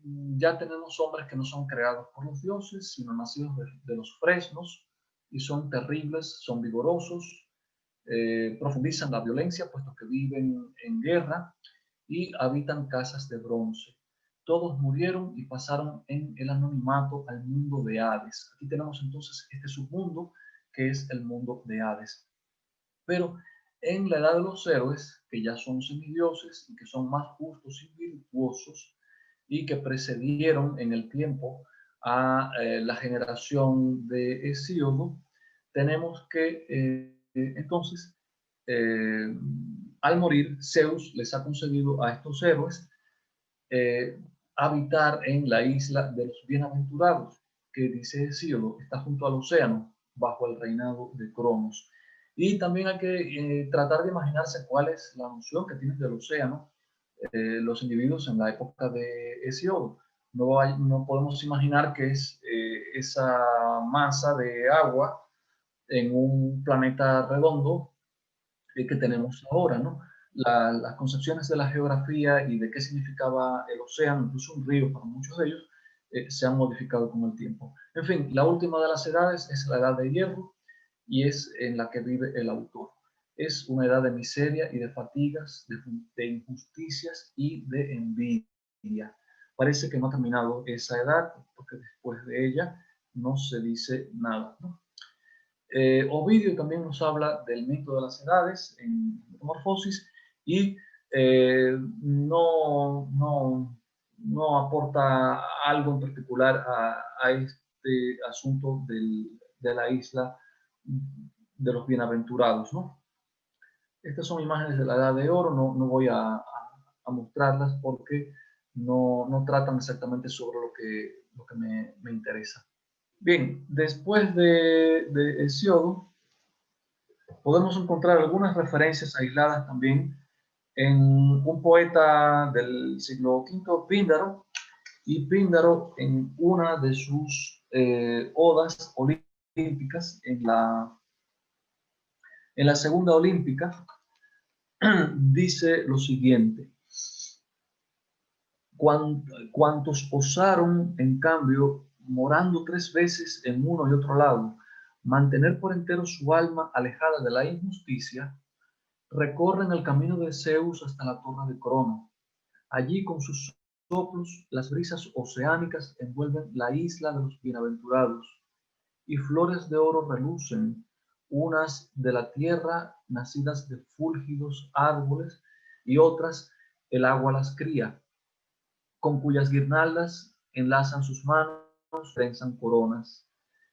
ya tenemos hombres que no son creados por los dioses, sino nacidos de los fresnos, y son terribles, son vigorosos, profundizan la violencia, puesto que viven en guerra, y habitan casas de bronce. Todos murieron y pasaron en el anonimato al mundo de Hades. Aquí tenemos entonces este submundo, que es el mundo de Hades. Pero en la edad de los héroes, que ya son semidioses y que son más justos y virtuosos, y que precedieron en el tiempo a la generación de Hesíodo, tenemos que entonces, al morir, Zeus les ha concedido a estos héroes habitar en la isla de los bienaventurados, que dice Hesíodo, está junto al océano, bajo el reinado de Cronos. Y también hay que tratar de imaginarse cuál es la noción que tienen del océano los individuos en la época de Hesíodo. No podemos imaginar que es esa masa de agua en un planeta redondo que tenemos ahora, ¿no? Las concepciones de la geografía y de qué significaba el océano, incluso un río para muchos de ellos, se han modificado con el tiempo. En fin, la última de las edades es la edad de hierro y es en la que vive el autor. Es una edad de miseria y de fatigas, de injusticias y de envidia. Parece que no ha terminado esa edad, porque después de ella no se dice nada, ¿no? Ovidio también nos habla del mito de las edades en Metamorfosis y no aporta algo en particular a este asunto de la isla de los bienaventurados, ¿no? Estas son imágenes de la Edad de Oro, no voy a mostrarlas porque no tratan exactamente sobre lo que me interesa. Bien, después de Hesiodo, podemos encontrar algunas referencias aisladas también en un poeta del siglo V, Píndaro, y Píndaro en una de sus odas olímpicas, en la segunda olímpica, dice lo siguiente: cuantos osaron, en cambio, morando 3 veces en uno y otro lado, mantener por entero su alma alejada de la injusticia, recorren el camino de Zeus hasta la torre de Crono. Allí, con sus soplos, las brisas oceánicas envuelven la isla de los bienaventurados, y flores de oro relucen, unas de la tierra nacidas de fúlgidos árboles, y otras el agua las cría, con cuyas guirnaldas enlazan sus manos, trenzan coronas,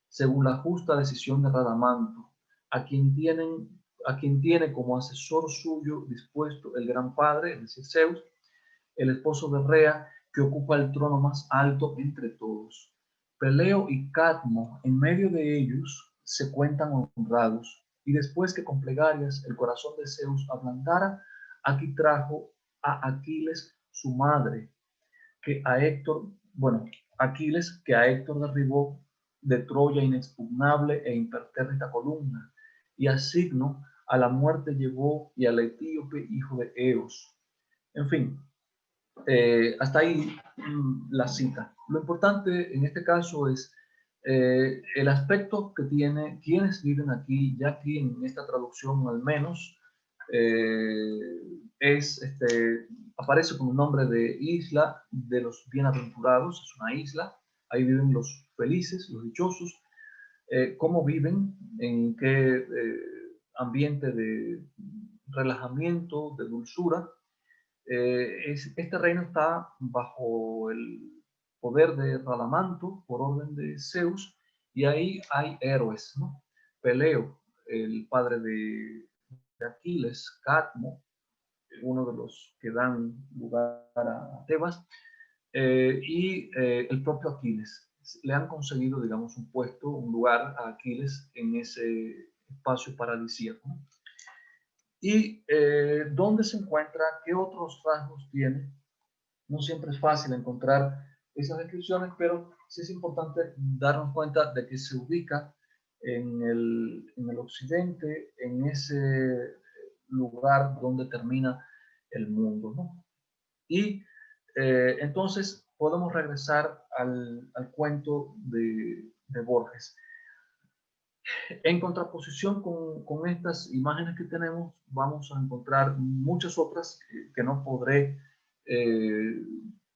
según la justa decisión de Radamanto, a quien tiene como asesor suyo dispuesto el gran padre, es decir, Zeus, el esposo de Rea, que ocupa el trono más alto entre todos. Peleo y Cadmo, en medio de ellos, se cuentan honrados, y después que con plegarias el corazón de Zeus ablandara, aquí trajo a Aquiles su madre, Aquiles que a Héctor derribó de Troya inexpugnable e impertérrita columna, y a Signo a la muerte llevó, y al etíope hijo de Eos. En fin, hasta ahí la cita. Lo importante en este caso es el aspecto que tiene quienes viven aquí, ya aquí en esta traducción al menos, aparece con un nombre de isla de los bienaventurados, es una isla, ahí viven los felices, los dichosos. ¿Cómo viven? ¿En qué ambiente de relajamiento, de dulzura? Este reino está bajo el poder de Radamanto por orden de Zeus, y ahí hay héroes, ¿no? Peleo, el padre de Aquiles, Cadmo, uno de los que dan lugar a Tebas, y el propio Aquiles. Le han conseguido, digamos, un puesto, un lugar a Aquiles en ese espacio paradisíaco, ¿no? Y dónde se encuentra, qué otros rasgos tiene. No siempre es fácil encontrar esas descripciones, pero sí es importante darnos cuenta de que se ubica en el occidente, en ese lugar donde termina el mundo, ¿no? Y entonces podemos regresar al cuento de Borges. En contraposición con estas imágenes que tenemos, vamos a encontrar muchas otras que no podré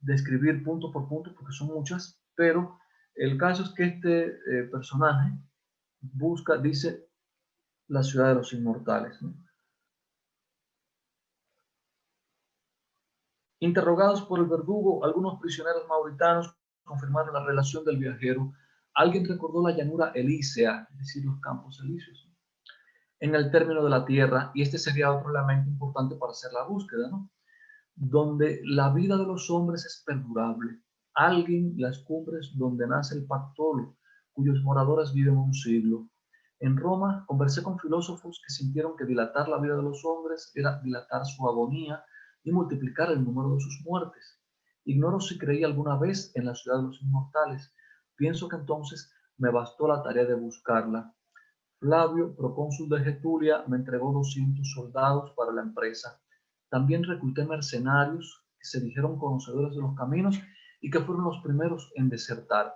describir punto por punto porque son muchas, pero el caso es que este personaje dice la ciudad de los inmortales, ¿no? Interrogados por el verdugo, algunos prisioneros mauritanos confirmaron la relación del viajero. Alguien recordó la llanura elísea, es decir, los campos elíseos, en el término de la tierra, y este sería otro elemento importante para hacer la búsqueda, ¿no? Donde la vida de los hombres es perdurable. Alguien, las cumbres donde nace el Pactolo, cuyos moradores viven un siglo. En Roma conversé con filósofos que sintieron que dilatar la vida de los hombres era dilatar su agonía y multiplicar el número de sus muertes. Ignoro si creí alguna vez en la ciudad de los inmortales. Pienso que entonces me bastó la tarea de buscarla. Flavio, procónsul de Getulia, me entregó 200 soldados para la empresa. También recluté mercenarios que se dijeron conocedores de los caminos y que fueron los primeros en desertar.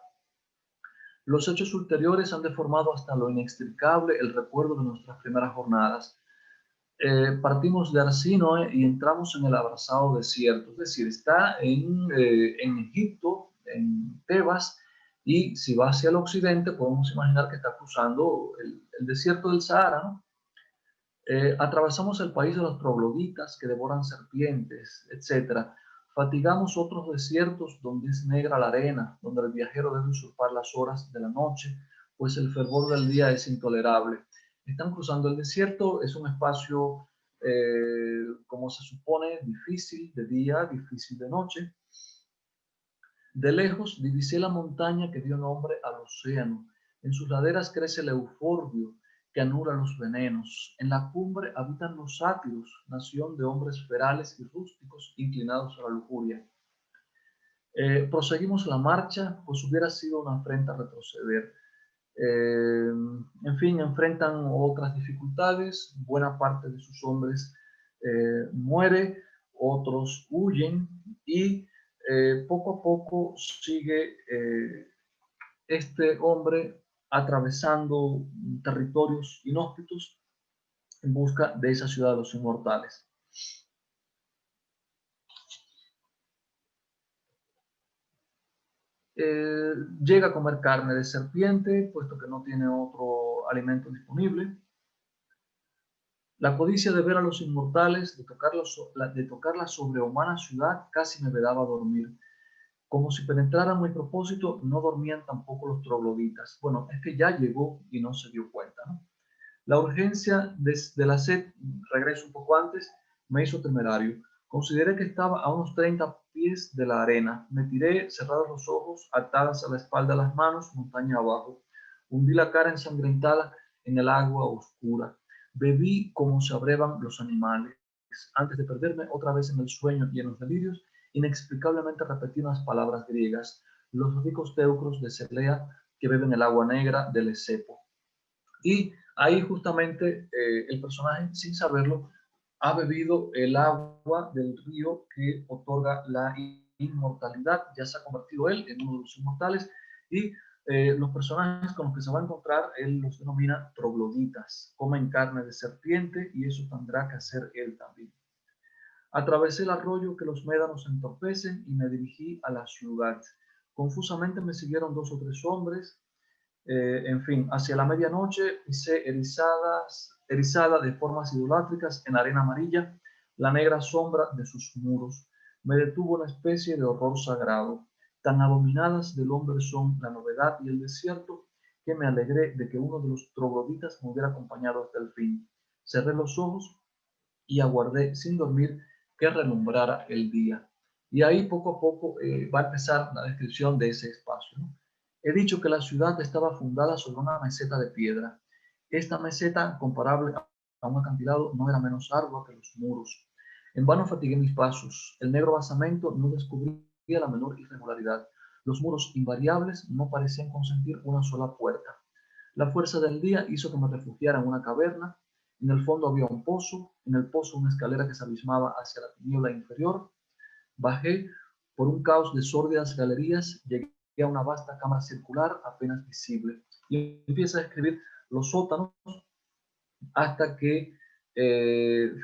Los hechos ulteriores han deformado hasta lo inextricable el recuerdo de nuestras primeras jornadas. Partimos de Arsinoe y entramos en el abrasado desierto, es decir, está en Egipto, en Tebas, y si va hacia el occidente podemos imaginar que está cruzando el desierto del Sahara, ¿no? Atravesamos el país de los trogloditas que devoran serpientes, etc. Fatigamos otros desiertos donde es negra la arena, donde el viajero debe usurpar las horas de la noche, pues el fervor del día es intolerable. Están cruzando el desierto, es un espacio, como se supone, difícil de día, difícil de noche. De lejos divisé la montaña que dio nombre al océano. En sus laderas crece el euforbio que anula los venenos. En la cumbre habitan los sátiros, nación de hombres ferales y rústicos inclinados a la lujuria. Proseguimos la marcha, pues hubiera sido una afrenta retroceder. En fin, enfrentan otras dificultades. Buena parte de sus hombres muere, otros huyen y poco a poco sigue este hombre atravesando territorios inhóspitos en busca de esa ciudad de los inmortales. Llega a comer carne de serpiente, puesto que no tiene otro alimento disponible. La codicia de ver a los inmortales, de tocar la sobrehumana ciudad, casi me vedaba dormir. Como si penetraran mi propósito, no dormían tampoco los trogloditas. Bueno, es que ya llegó y no se dio cuenta, ¿no? La urgencia de la sed, regreso un poco antes, me hizo temerario. Consideré que estaba a unos 30 pies de la arena. Me tiré, cerrados los ojos, atadas a la espalda las manos, montaña abajo. Hundí la cara ensangrentada en el agua oscura. Bebí como se abrevan los animales. Antes de perderme otra vez en el sueño y en los delirios, inexplicablemente repetí unas palabras griegas. Los ricos teucros de Celea que beben el agua negra del Esepo. Y ahí justamente el personaje, sin saberlo, ha bebido el agua del río que otorga la inmortalidad. Ya se ha convertido él en uno de los inmortales y los personajes con los que se va a encontrar, él los denomina trogloditas. Comen carne de serpiente y eso tendrá que hacer él también. Atravesé el arroyo que los médanos entorpecen y me dirigí a la ciudad. Confusamente me siguieron 2 o 3 hombres. En fin, hacia la medianoche pisé erizada de formas idolátricas en arena amarilla la negra sombra de sus muros. Me detuvo una especie de horror sagrado. Tan abominadas del hombre son la novedad y el desierto que me alegré de que uno de los trogloditas me hubiera acompañado hasta el fin. Cerré los ojos y aguardé sin dormir que relumbrara el día. Y ahí poco a poco va a empezar la descripción de ese espacio, ¿no? He dicho que la ciudad estaba fundada sobre una meseta de piedra. Esta meseta, comparable a un acantilado, no era menos ardua que los muros. En vano fatigué mis pasos. El negro basamento no descubría la menor irregularidad. Los muros invariables no parecían consentir una sola puerta. La fuerza del día hizo que me refugiara en una caverna. En el fondo había un pozo, en el pozo una escalera que se abismaba hacia la tiniebla inferior. Bajé por un caos de sórdidas galerías, llegué a una vasta cámara circular apenas visible y empieza a describir los sótanos hasta que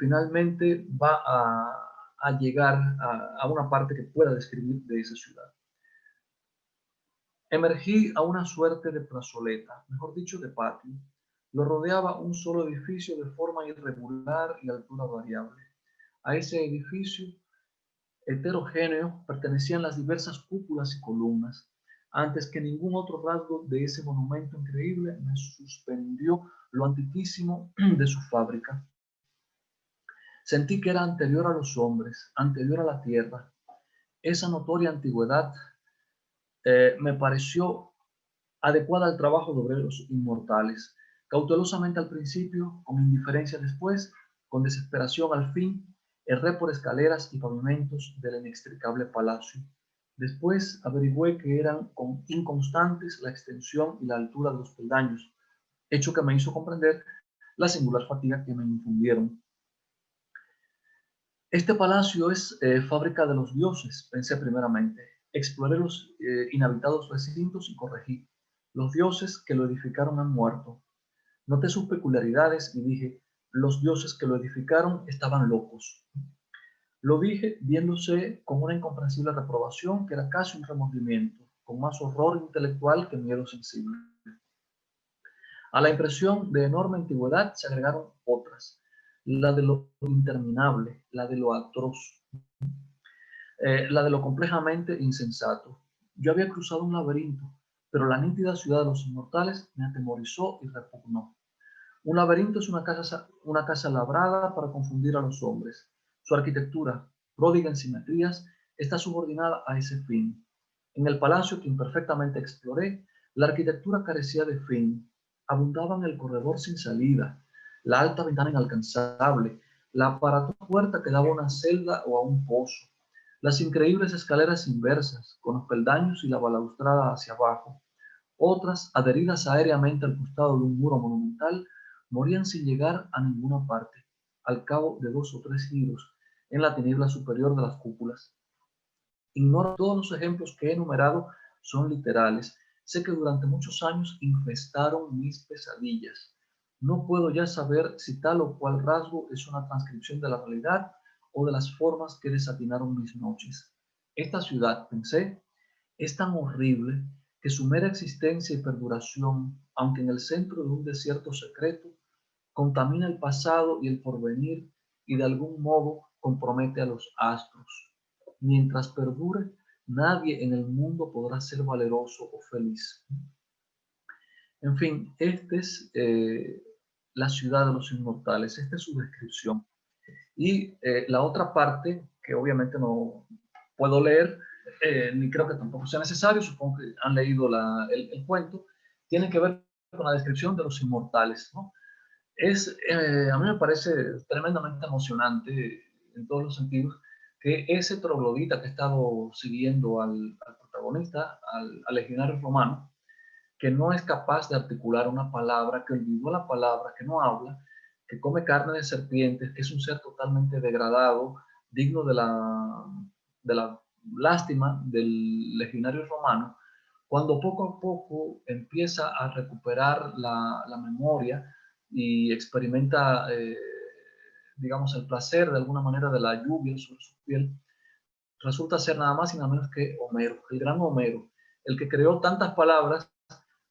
finalmente va a llegar a una parte que pueda describir de esa ciudad. Emergí a una suerte de plazoleta, mejor dicho, de patio. Lo rodeaba un solo edificio de forma irregular y altura variable. A ese edificio heterogéneo pertenecían las diversas cúpulas y columnas. Antes que ningún otro rasgo de ese monumento increíble, me suspendió lo antiquísimo de su fábrica. Sentí que era anterior a los hombres, anterior a la tierra. Esa notoria antigüedad me pareció adecuada al trabajo de obreros inmortales. Cautelosamente al principio, con indiferencia después, con desesperación al fin, erré por escaleras y pavimentos del inextricable palacio. Después averigüé que eran inconstantes la extensión y la altura de los peldaños, hecho que me hizo comprender la singular fatiga que me infundieron. Este palacio es fábrica de los dioses, pensé primeramente. Exploré los inhabitados recintos y corregí. Los dioses que lo edificaron han muerto. Noté sus peculiaridades y dije, los dioses que lo edificaron estaban locos. Lo dije viéndose con una incomprensible reprobación que era casi un remordimiento, con más horror intelectual que miedo sensible. A la impresión de enorme antigüedad se agregaron otras, la de lo interminable, la de lo atroz, la de lo complejamente insensato. Yo había cruzado un laberinto, pero la nítida ciudad de los inmortales me atemorizó y repugnó. Un laberinto es una casa labrada para confundir a los hombres. Su arquitectura, pródiga en simetrías, está subordinada a ese fin. En el palacio que imperfectamente exploré, la arquitectura carecía de fin. Abundaban el corredor sin salida, la alta ventana inalcanzable, la aparatosa puerta que daba a una celda o a un pozo, las increíbles escaleras inversas, con los peldaños y la balaustrada hacia abajo. Otras, adheridas aéreamente al costado de un muro monumental, morían sin llegar a ninguna parte, al cabo de 2 o 3 giros, en la tiniebla superior de las cúpulas. Ignoro todos los ejemplos que he enumerado son literales. Sé que durante muchos años infestaron mis pesadillas. No puedo ya saber si tal o cual rasgo es una transcripción de la realidad o de las formas que desatinaron mis noches. Esta ciudad, pensé, es tan horrible que su mera existencia y perduración, aunque en el centro de un desierto secreto, contamina el pasado y el porvenir y de algún modo compromete a los astros. Mientras perdure, nadie en el mundo podrá ser valeroso o feliz. En fin, esta es la ciudad de los inmortales, esta es su descripción. Y la otra parte, que obviamente no puedo leer, ni creo que tampoco sea necesario, supongo que han leído el cuento, tiene que ver con la descripción de los inmortales, ¿no? A mí me parece tremendamente emocionante en todos los sentidos que ese troglodita que ha estado siguiendo al protagonista, al legionario romano, que no es capaz de articular una palabra, que olvidó la palabra, que no habla, que come carne de serpientes, que es un ser totalmente degradado, digno de la lástima del legionario romano, cuando poco a poco empieza a recuperar la memoria y experimenta, digamos, el placer de alguna manera de la lluvia sobre su piel, resulta ser nada más y nada menos que Homero, el gran Homero, el que creó tantas palabras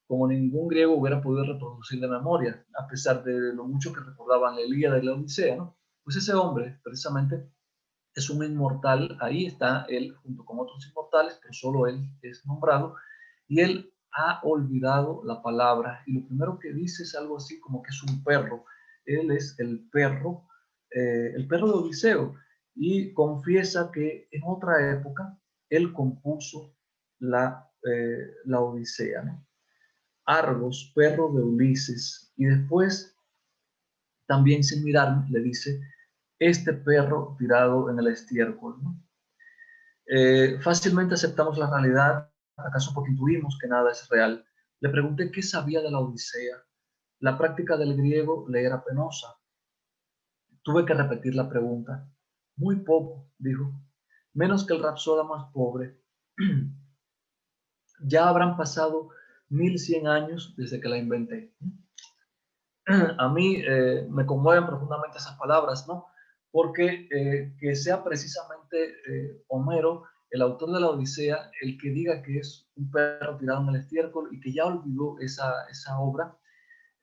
como ningún griego hubiera podido reproducir de memoria, a pesar de lo mucho que recordaban la Ilíada y la Odisea, ¿no? Pues ese hombre, precisamente, es un inmortal, ahí está él junto con otros inmortales, pero solo él es nombrado, y él ha olvidado la palabra, y lo primero que dice es algo así como que es un perro, él es el perro de Odiseo, y confiesa que en otra época él compuso la Odisea, ¿no? Argos, perro de Ulises, y después, también sin mirarme, le dice, este perro tirado en el estiércol, ¿no? Fácilmente aceptamos la realidad, acaso porque intuimos que nada es real. Le pregunté qué sabía de la Odisea. La práctica del griego le era penosa. Tuve que repetir la pregunta. Muy poco, dijo, menos que el rapsoda más pobre. Ya habrán pasado 1100 años desde que la inventé. A mí me conmueven profundamente esas palabras, ¿no? Porque que sea precisamente Homero, el autor de la Odisea, el que diga que es un perro tirado en el estiércol y que ya olvidó esa obra,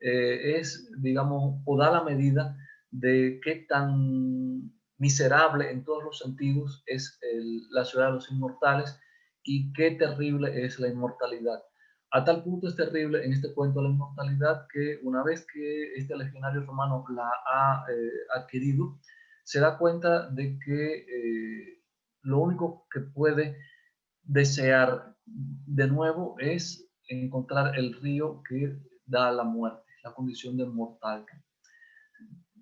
es, digamos, o da la medida de qué tan miserable en todos los sentidos es la ciudad de los inmortales y qué terrible es la inmortalidad. A tal punto es terrible en este cuento la inmortalidad que una vez que este legionario romano la ha adquirido, se da cuenta de que lo único que puede desear de nuevo es encontrar el río que da la muerte, la condición de mortal.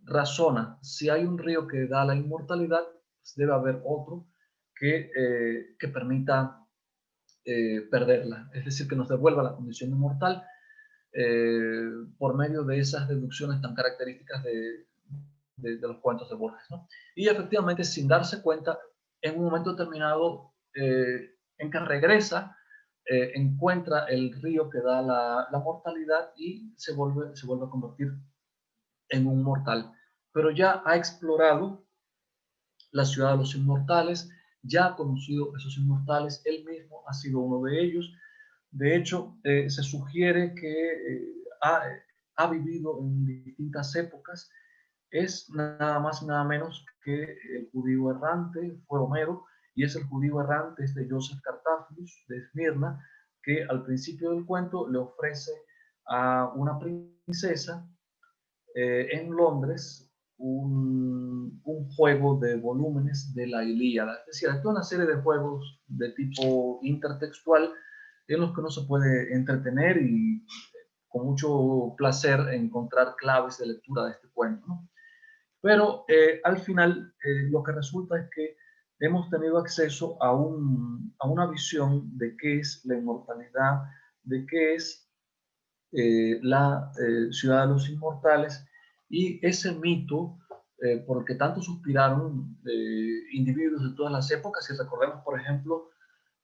Razona, si hay un río que da la inmortalidad, pues debe haber otro que permita perderla, es decir, que nos devuelva la condición de mortal por medio de esas deducciones tan características de los cuentos de Borges, ¿no? Y efectivamente, sin darse cuenta, en un momento determinado en que regresa, encuentra el río que da la mortalidad y se vuelve a convertir en un mortal. Pero ya ha explorado la ciudad de los inmortales, ya ha conocido a esos inmortales, él mismo ha sido uno de ellos. De hecho, se sugiere que ha vivido en distintas épocas. Es nada más y nada menos que el judío errante, fue Homero, y es el judío errante, de Joseph Cartaphilus, de Esmirna, que al principio del cuento le ofrece a una princesa en Londres un juego de volúmenes de la Ilíada. Es decir, hay toda una serie de juegos de tipo intertextual en los que uno se puede entretener y con mucho placer encontrar claves de lectura de este cuento, ¿no? Pero al final lo que resulta es que hemos tenido acceso a una visión de qué es la inmortalidad, de qué es la ciudad de los inmortales, y ese mito por el que tanto suspiraron individuos de todas las épocas. Y recordemos, por ejemplo,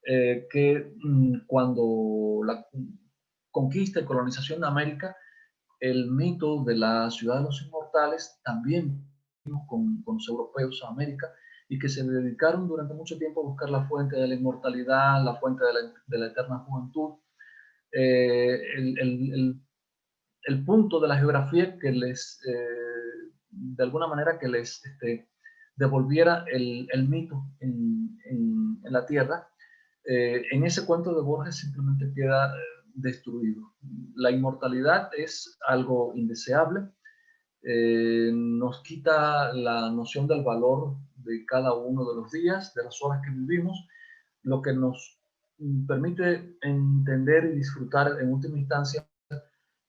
que cuando la conquista y colonización de América, el mito de la ciudad de los inmortales también vino con los europeos a América, y que se dedicaron durante mucho tiempo a buscar la fuente de la inmortalidad, la fuente de la eterna juventud. El punto de la geografía que les, de alguna manera, que les devolviera el mito en la tierra, en ese cuento de Borges simplemente queda destruido. La inmortalidad es algo indeseable, nos quita la noción del valor de cada uno de los días, de las horas que vivimos, lo que nos permite entender y disfrutar en última instancia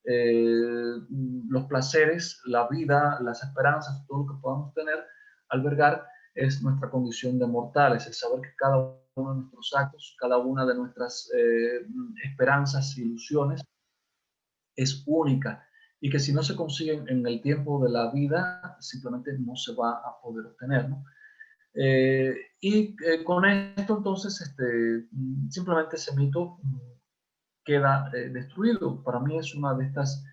los placeres, la vida, las esperanzas, todo lo que podamos tener, albergar, es nuestra condición de mortales, el saber que cada uno de nuestros actos, cada una de nuestras esperanzas e ilusiones es única, y que si no se consiguen en el tiempo de la vida, simplemente no se va a poder obtener, ¿no? Con esto entonces simplemente ese mito queda destruido. Para mí es una de estas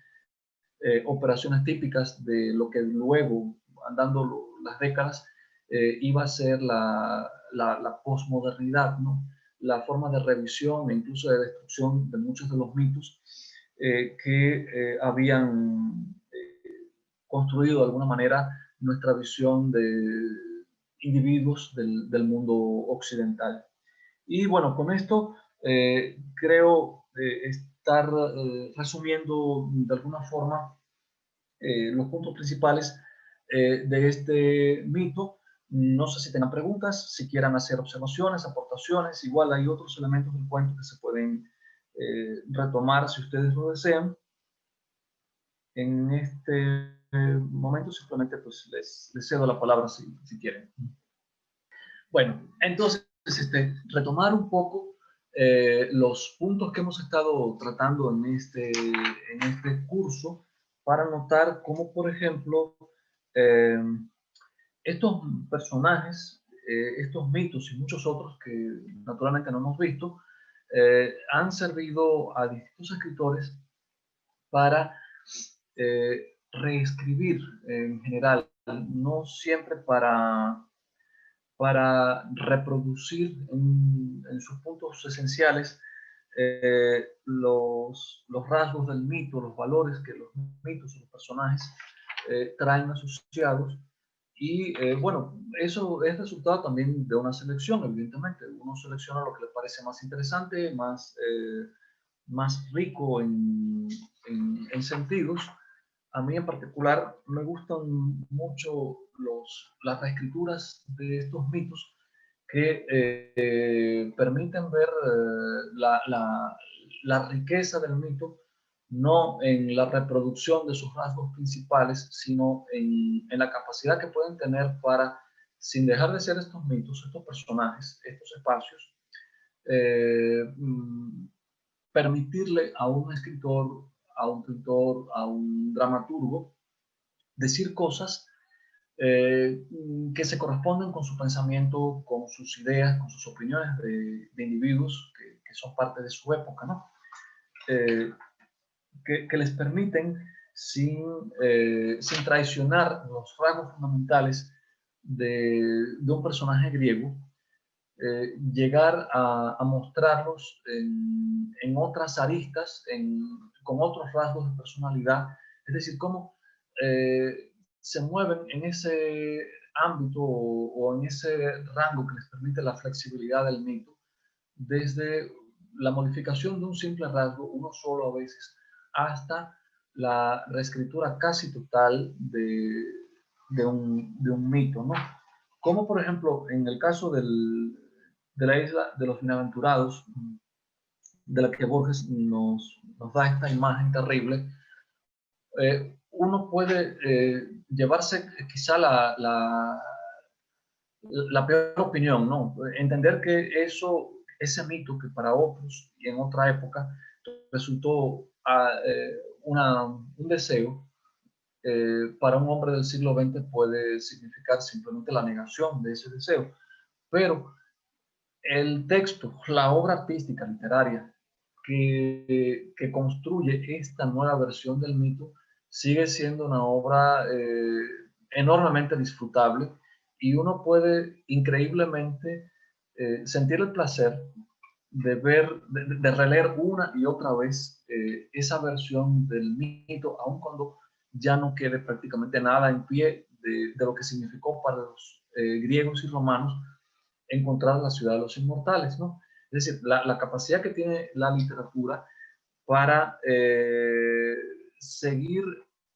operaciones típicas de lo que luego, andando las décadas, iba a ser la posmodernidad, ¿no? La forma de revisión e incluso de destrucción de muchos de los mitos que habían construido de alguna manera nuestra visión de individuos del mundo occidental. Y bueno, con esto creo estar resumiendo de alguna forma los puntos principales de este mito. No sé si tengan preguntas, si quieran hacer observaciones, aportaciones. Igual hay otros elementos del cuento que se pueden retomar si ustedes lo desean. En este momento simplemente pues les cedo la palabra si quieren. Bueno, entonces retomar un poco los puntos que hemos estado tratando en este curso, para notar cómo, por ejemplo, estos personajes, estos mitos y muchos otros que naturalmente no hemos visto, han servido a distintos escritores para reescribir en general, no siempre para reproducir en sus puntos esenciales los rasgos del mito, los valores que los mitos y los personajes traen asociados. Y bueno, eso es resultado también de una selección, evidentemente. Uno selecciona lo que le parece más interesante, más rico en sentidos. A mí en particular me gustan mucho las reescrituras de estos mitos que permiten ver la riqueza del mito, no en la reproducción de sus rasgos principales, sino en la capacidad que pueden tener para, sin dejar de ser estos mitos, estos personajes, estos espacios, permitirle a un escritor, a un pintor, a un dramaturgo, decir cosas que se corresponden con su pensamiento, con sus ideas, con sus opiniones de individuos que son parte de su época, ¿no? Que les permiten, sin traicionar los rasgos fundamentales de un personaje griego, llegar a mostrarlos en otras aristas, con otros rasgos de personalidad. Es decir, cómo se mueven en ese ámbito o en ese rango que les permite la flexibilidad del mito, desde la modificación de un simple rasgo, uno solo a veces, hasta la reescritura casi total de un mito, ¿no? Como por ejemplo en el caso de la isla de los bienaventurados, de la que Borges nos da esta imagen terrible, uno puede llevarse quizá la peor opinión, ¿no? Entender que ese mito que para otros y en otra época resultó un deseo, para un hombre del siglo XX puede significar simplemente la negación de ese deseo. Pero el texto, la obra artística, literaria, que construye esta nueva versión del mito, sigue siendo una obra enormemente disfrutable, y uno puede increíblemente sentir el placer de de releer una y otra vez esa versión del mito, aun cuando ya no quede prácticamente nada en pie de lo que significó para los griegos y romanos encontrar la ciudad de los inmortales, ¿no? Es decir, la capacidad que tiene la literatura para seguir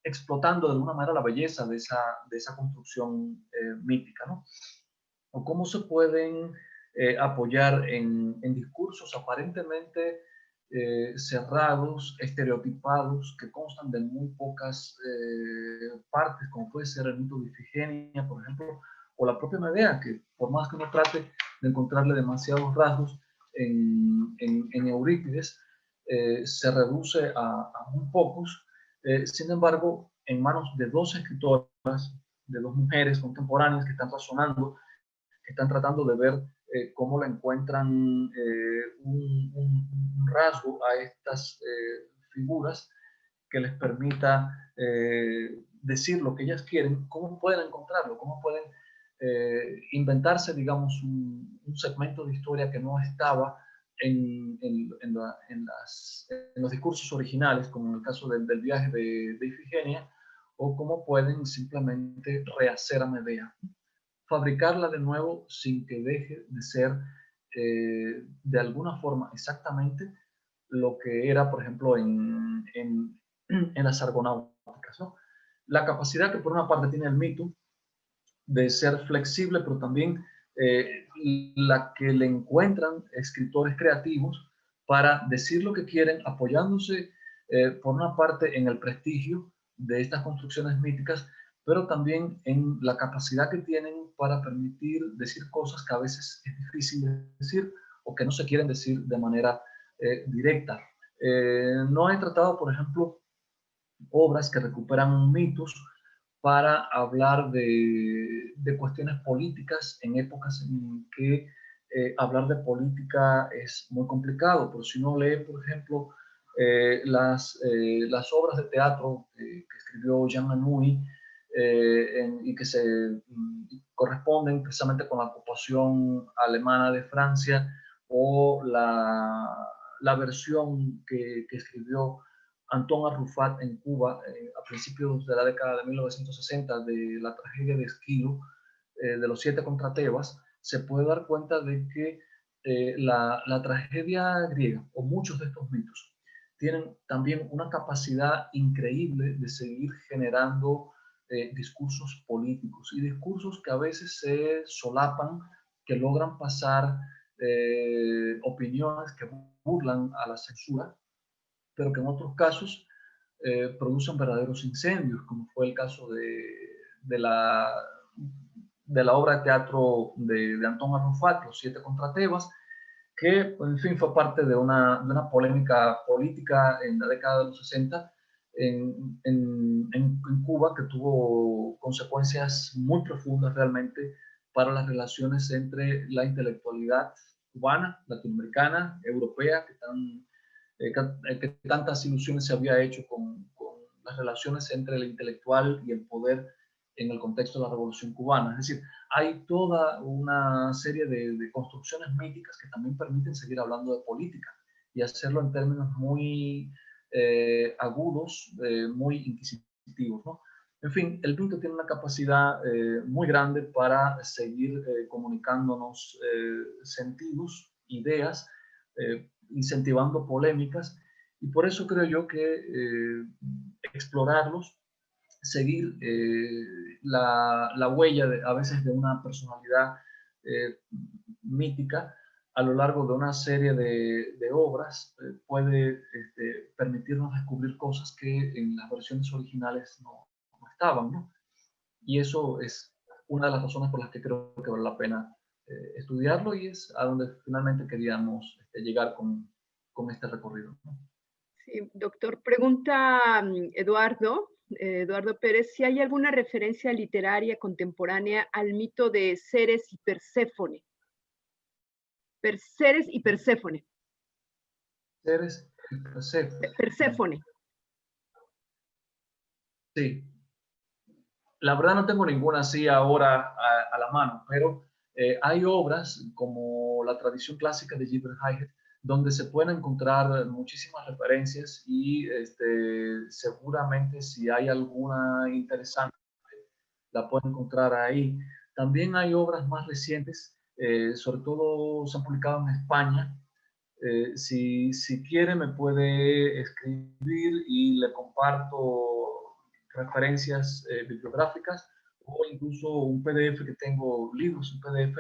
explotando de alguna manera la belleza de esa construcción mítica, ¿no? O cómo se pueden apoyar en discursos aparentemente cerrados, estereotipados, que constan de muy pocas partes, como puede ser el mito de Ifigenia, por ejemplo, o la propia Medea, que por más que uno trate de encontrarle demasiados rasgos en Eurípides, se reduce a muy pocos. Sin embargo, en manos de dos escritoras, de dos mujeres contemporáneas que están razonando, que están tratando de ver cómo le encuentran un rasgo a estas figuras que les permita decir lo que ellas quieren, cómo pueden encontrarlo, cómo pueden inventarse, digamos, un segmento de historia que no estaba en los discursos originales, como en el caso del viaje de Ifigenia, o cómo pueden simplemente rehacer a Medea, fabricarla de nuevo sin que deje de ser de alguna forma exactamente lo que era, por ejemplo, en las argonáuticas, ¿no? La capacidad que por una parte tiene el mito de ser flexible, pero también la que le encuentran escritores creativos para decir lo que quieren, apoyándose por una parte en el prestigio de estas construcciones míticas, pero también en la capacidad que tienen para permitir decir cosas que a veces es difícil de decir o que no se quieren decir de manera directa. No he tratado, por ejemplo, obras que recuperan mitos para hablar de cuestiones políticas en épocas en que hablar de política es muy complicado. Pero si uno lee, por ejemplo, las obras de teatro que escribió Jean Anouilh y que se corresponden precisamente con la ocupación alemana de Francia, o la versión que escribió Antoine Arrufat en Cuba a principios de la década de 1960 de la tragedia de Esquilo, de los 7 contra Tebas, se puede dar cuenta de que la tragedia griega, o muchos de estos mitos, tienen también una capacidad increíble de seguir generando discursos políticos, y discursos que a veces se solapan, que logran pasar opiniones que burlan a la censura, pero que en otros casos producen verdaderos incendios, como fue el caso de la obra de teatro de Antón Arrufat, Los 7 contra Tebas, que, en fin, fue parte de una polémica política en la década de los 60 en Cuba, que tuvo consecuencias muy profundas realmente para las relaciones entre la intelectualidad cubana, latinoamericana, europea, que tantas ilusiones se había hecho con las relaciones entre el intelectual y el poder en el contexto de la Revolución Cubana. Es decir, hay toda una serie de construcciones míticas que también permiten seguir hablando de política y hacerlo en términos muy agudos, muy inquisitivos, ¿no? En fin, el mito tiene una capacidad muy grande para seguir comunicándonos sentidos, ideas, incentivando polémicas, Y por eso creo yo que explorarlos, seguir la huella a veces de una personalidad mítica a lo largo de una serie de obras puede permitirnos descubrir cosas que en las versiones originales no estaban, ¿no? Y eso es una de las razones por las que creo que vale la pena estudiarlo, y es a donde finalmente queríamos llegar con este recorrido, ¿no? Sí, doctor, pregunta Eduardo Pérez, si hay alguna referencia literaria contemporánea al mito de Ceres y Perséfone. Ceres y Perséfone. Ceres y Perséfone. Perséfone. Sí. La verdad no tengo ninguna así ahora a la mano, pero hay obras como la tradición clásica de Gilbert Hyde, donde se pueden encontrar muchísimas referencias y seguramente si hay alguna interesante la pueden encontrar ahí. También hay obras más recientes, sobre todo se han publicado en España. Si quiere me puede escribir y le comparto referencias bibliográficas o incluso un PDF que tengo, libros en PDF,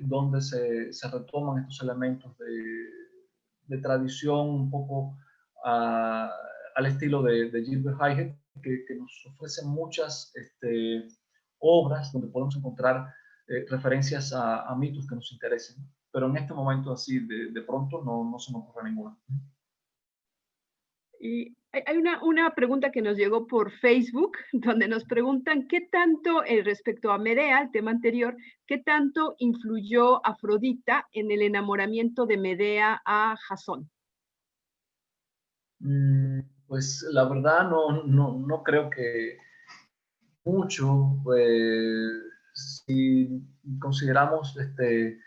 donde se retoman estos elementos de tradición un poco al estilo de Gilbert Hyde, que nos ofrece muchas obras donde podemos encontrar referencias a mitos que nos interesen. Pero en este momento así, de pronto, no se me ocurre ninguna. Y hay una pregunta que nos llegó por Facebook, donde nos preguntan qué tanto, respecto a Medea, el tema anterior, qué tanto influyó Afrodita en el enamoramiento de Medea a Jasón. Pues la verdad no creo que mucho, si consideramos que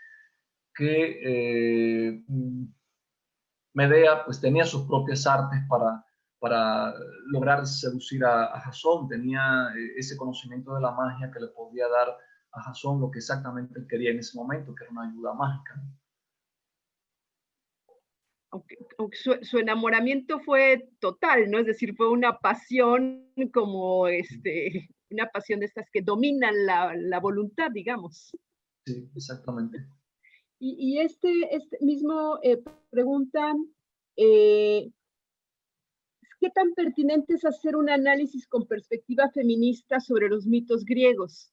Medea pues tenía sus propias artes para lograr seducir a Jasón, tenía ese conocimiento de la magia que le podía dar a Jasón lo que exactamente él quería en ese momento, que era una ayuda mágica. Aunque su enamoramiento fue total, ¿no? Es decir, fue una pasión como una pasión de estas que dominan la voluntad, digamos. Sí, exactamente. Y este mismo preguntan, ¿qué tan pertinente es hacer un análisis con perspectiva feminista sobre los mitos griegos?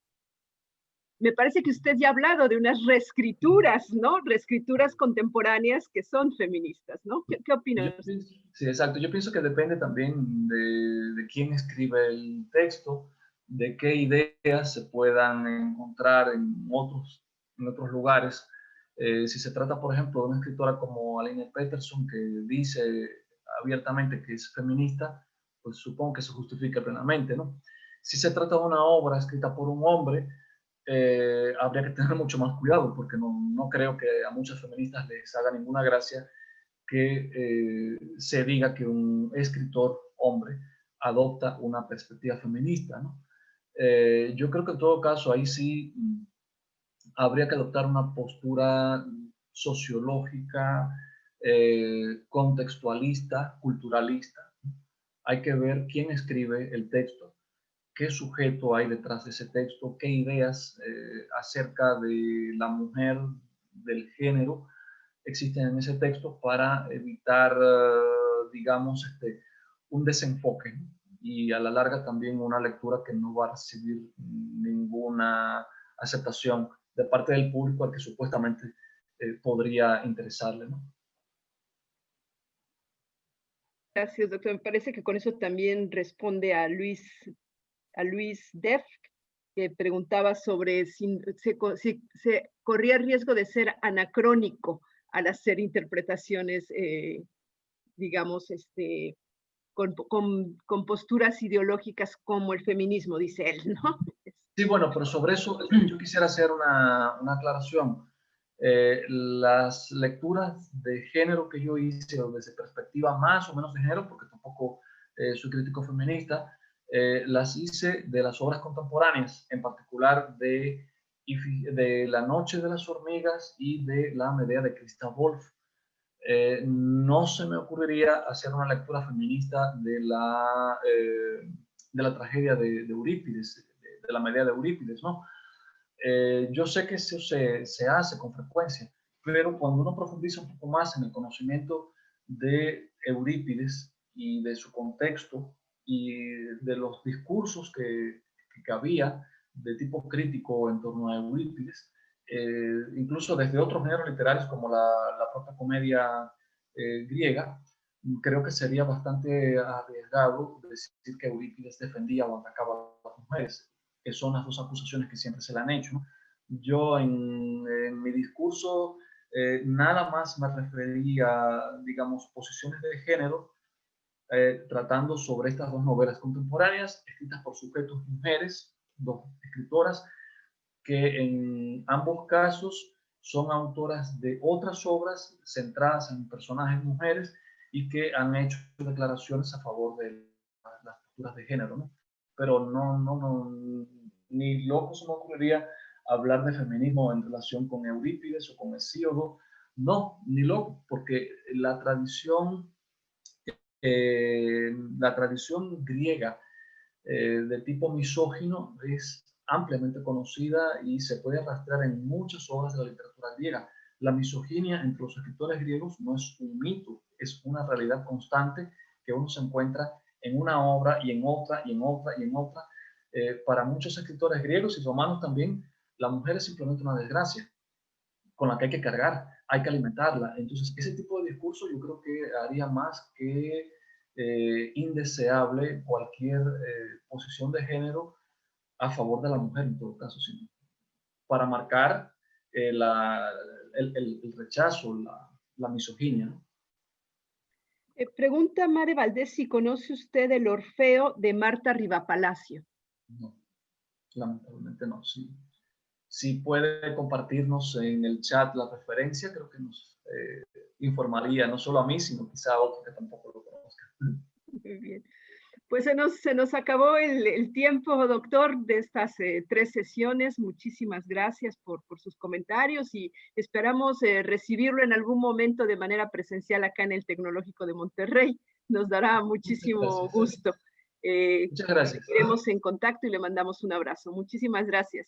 Me parece que usted ya ha hablado de unas reescrituras, ¿no? Reescrituras contemporáneas que son feministas, ¿no? ¿Qué opina usted? Sí, exacto. Yo pienso que depende también de quién escribe el texto, de qué ideas se puedan encontrar en otros lugares. Si se trata, por ejemplo, de una escritora como Aline Peterson, que dice abiertamente que es feminista, pues supongo que se justifica plenamente, ¿no? Si se trata de una obra escrita por un hombre, habría que tener mucho más cuidado, porque no creo que a muchas feministas les haga ninguna gracia que se diga que un escritor hombre adopta una perspectiva feminista, ¿no? Yo creo que en todo caso ahí sí habría que adoptar una postura sociológica, contextualista, culturalista. Hay que ver quién escribe el texto, qué sujeto hay detrás de ese texto, qué ideas acerca de la mujer, del género, existen en ese texto para evitar, digamos, un desenfoque, ¿no? Y a la larga también una lectura que no va a recibir ninguna aceptación de parte del público al que supuestamente podría interesarle, ¿no? Gracias, doctor. Me parece que con eso también responde a Luis Def, que preguntaba sobre si se corría el riesgo de ser anacrónico al hacer interpretaciones, digamos, con posturas ideológicas como el feminismo, dice él, ¿no? Sí, bueno, pero sobre eso yo quisiera hacer una aclaración. Las lecturas de género que yo hice, o desde perspectiva más o menos de género, porque tampoco soy crítico feminista, las hice de las obras contemporáneas, en particular de La Noche de las Hormigas y de La Medea de Christa Wolf. no se me ocurriría hacer una lectura feminista de la tragedia de Eurípides, de la Medea de Eurípides, ¿no? Yo sé que eso se hace con frecuencia, pero cuando uno profundiza un poco más en el conocimiento de Eurípides y de su contexto y de los discursos que había de tipo crítico en torno a Eurípides, incluso desde otros géneros literarios como la propia comedia griega, creo que sería bastante arriesgado decir que Eurípides defendía o atacaba a las mujeres, que son las dos acusaciones que siempre se le han hecho, ¿no? Yo en mi discurso nada más me refería, digamos, posiciones de género, tratando sobre estas dos novelas contemporáneas, escritas por sujetos mujeres, dos escritoras, que en ambos casos son autoras de otras obras centradas en personajes mujeres y que han hecho declaraciones a favor de las posturas de género, ¿no? Pero no, ni loco se me ocurriría hablar de feminismo en relación con Eurípides o con Hesíodo, no, ni loco, porque la tradición griega de tipo misógino es ampliamente conocida y se puede arrastrar en muchas obras de la literatura griega. La misoginia entre los escritores griegos no es un mito, es una realidad constante que uno se encuentra en una obra y en otra y en otra y en otra. Para muchos escritores griegos y romanos también, la mujer es simplemente una desgracia con la que hay que cargar, hay que alimentarla. Entonces, ese tipo de discurso yo creo que haría más que indeseable cualquier posición de género a favor de la mujer, en todo caso, sino para marcar el rechazo, la misoginia, ¿no? Pregunta Mare Valdés si conoce usted el Orfeo de Marta Rivapalacio. No, lamentablemente no. Si puede compartirnos en el chat la referencia, creo que nos informaría no solo a mí, sino quizá a otros que tampoco lo conozcan. Muy bien. Pues se nos acabó el tiempo, doctor, de estas 3 sesiones. Muchísimas gracias por sus comentarios y esperamos recibirlo en algún momento de manera presencial acá en el Tecnológico de Monterrey. Nos dará muchísimo gusto. Muchas gracias. Seguiremos en contacto y le mandamos un abrazo. Muchísimas gracias.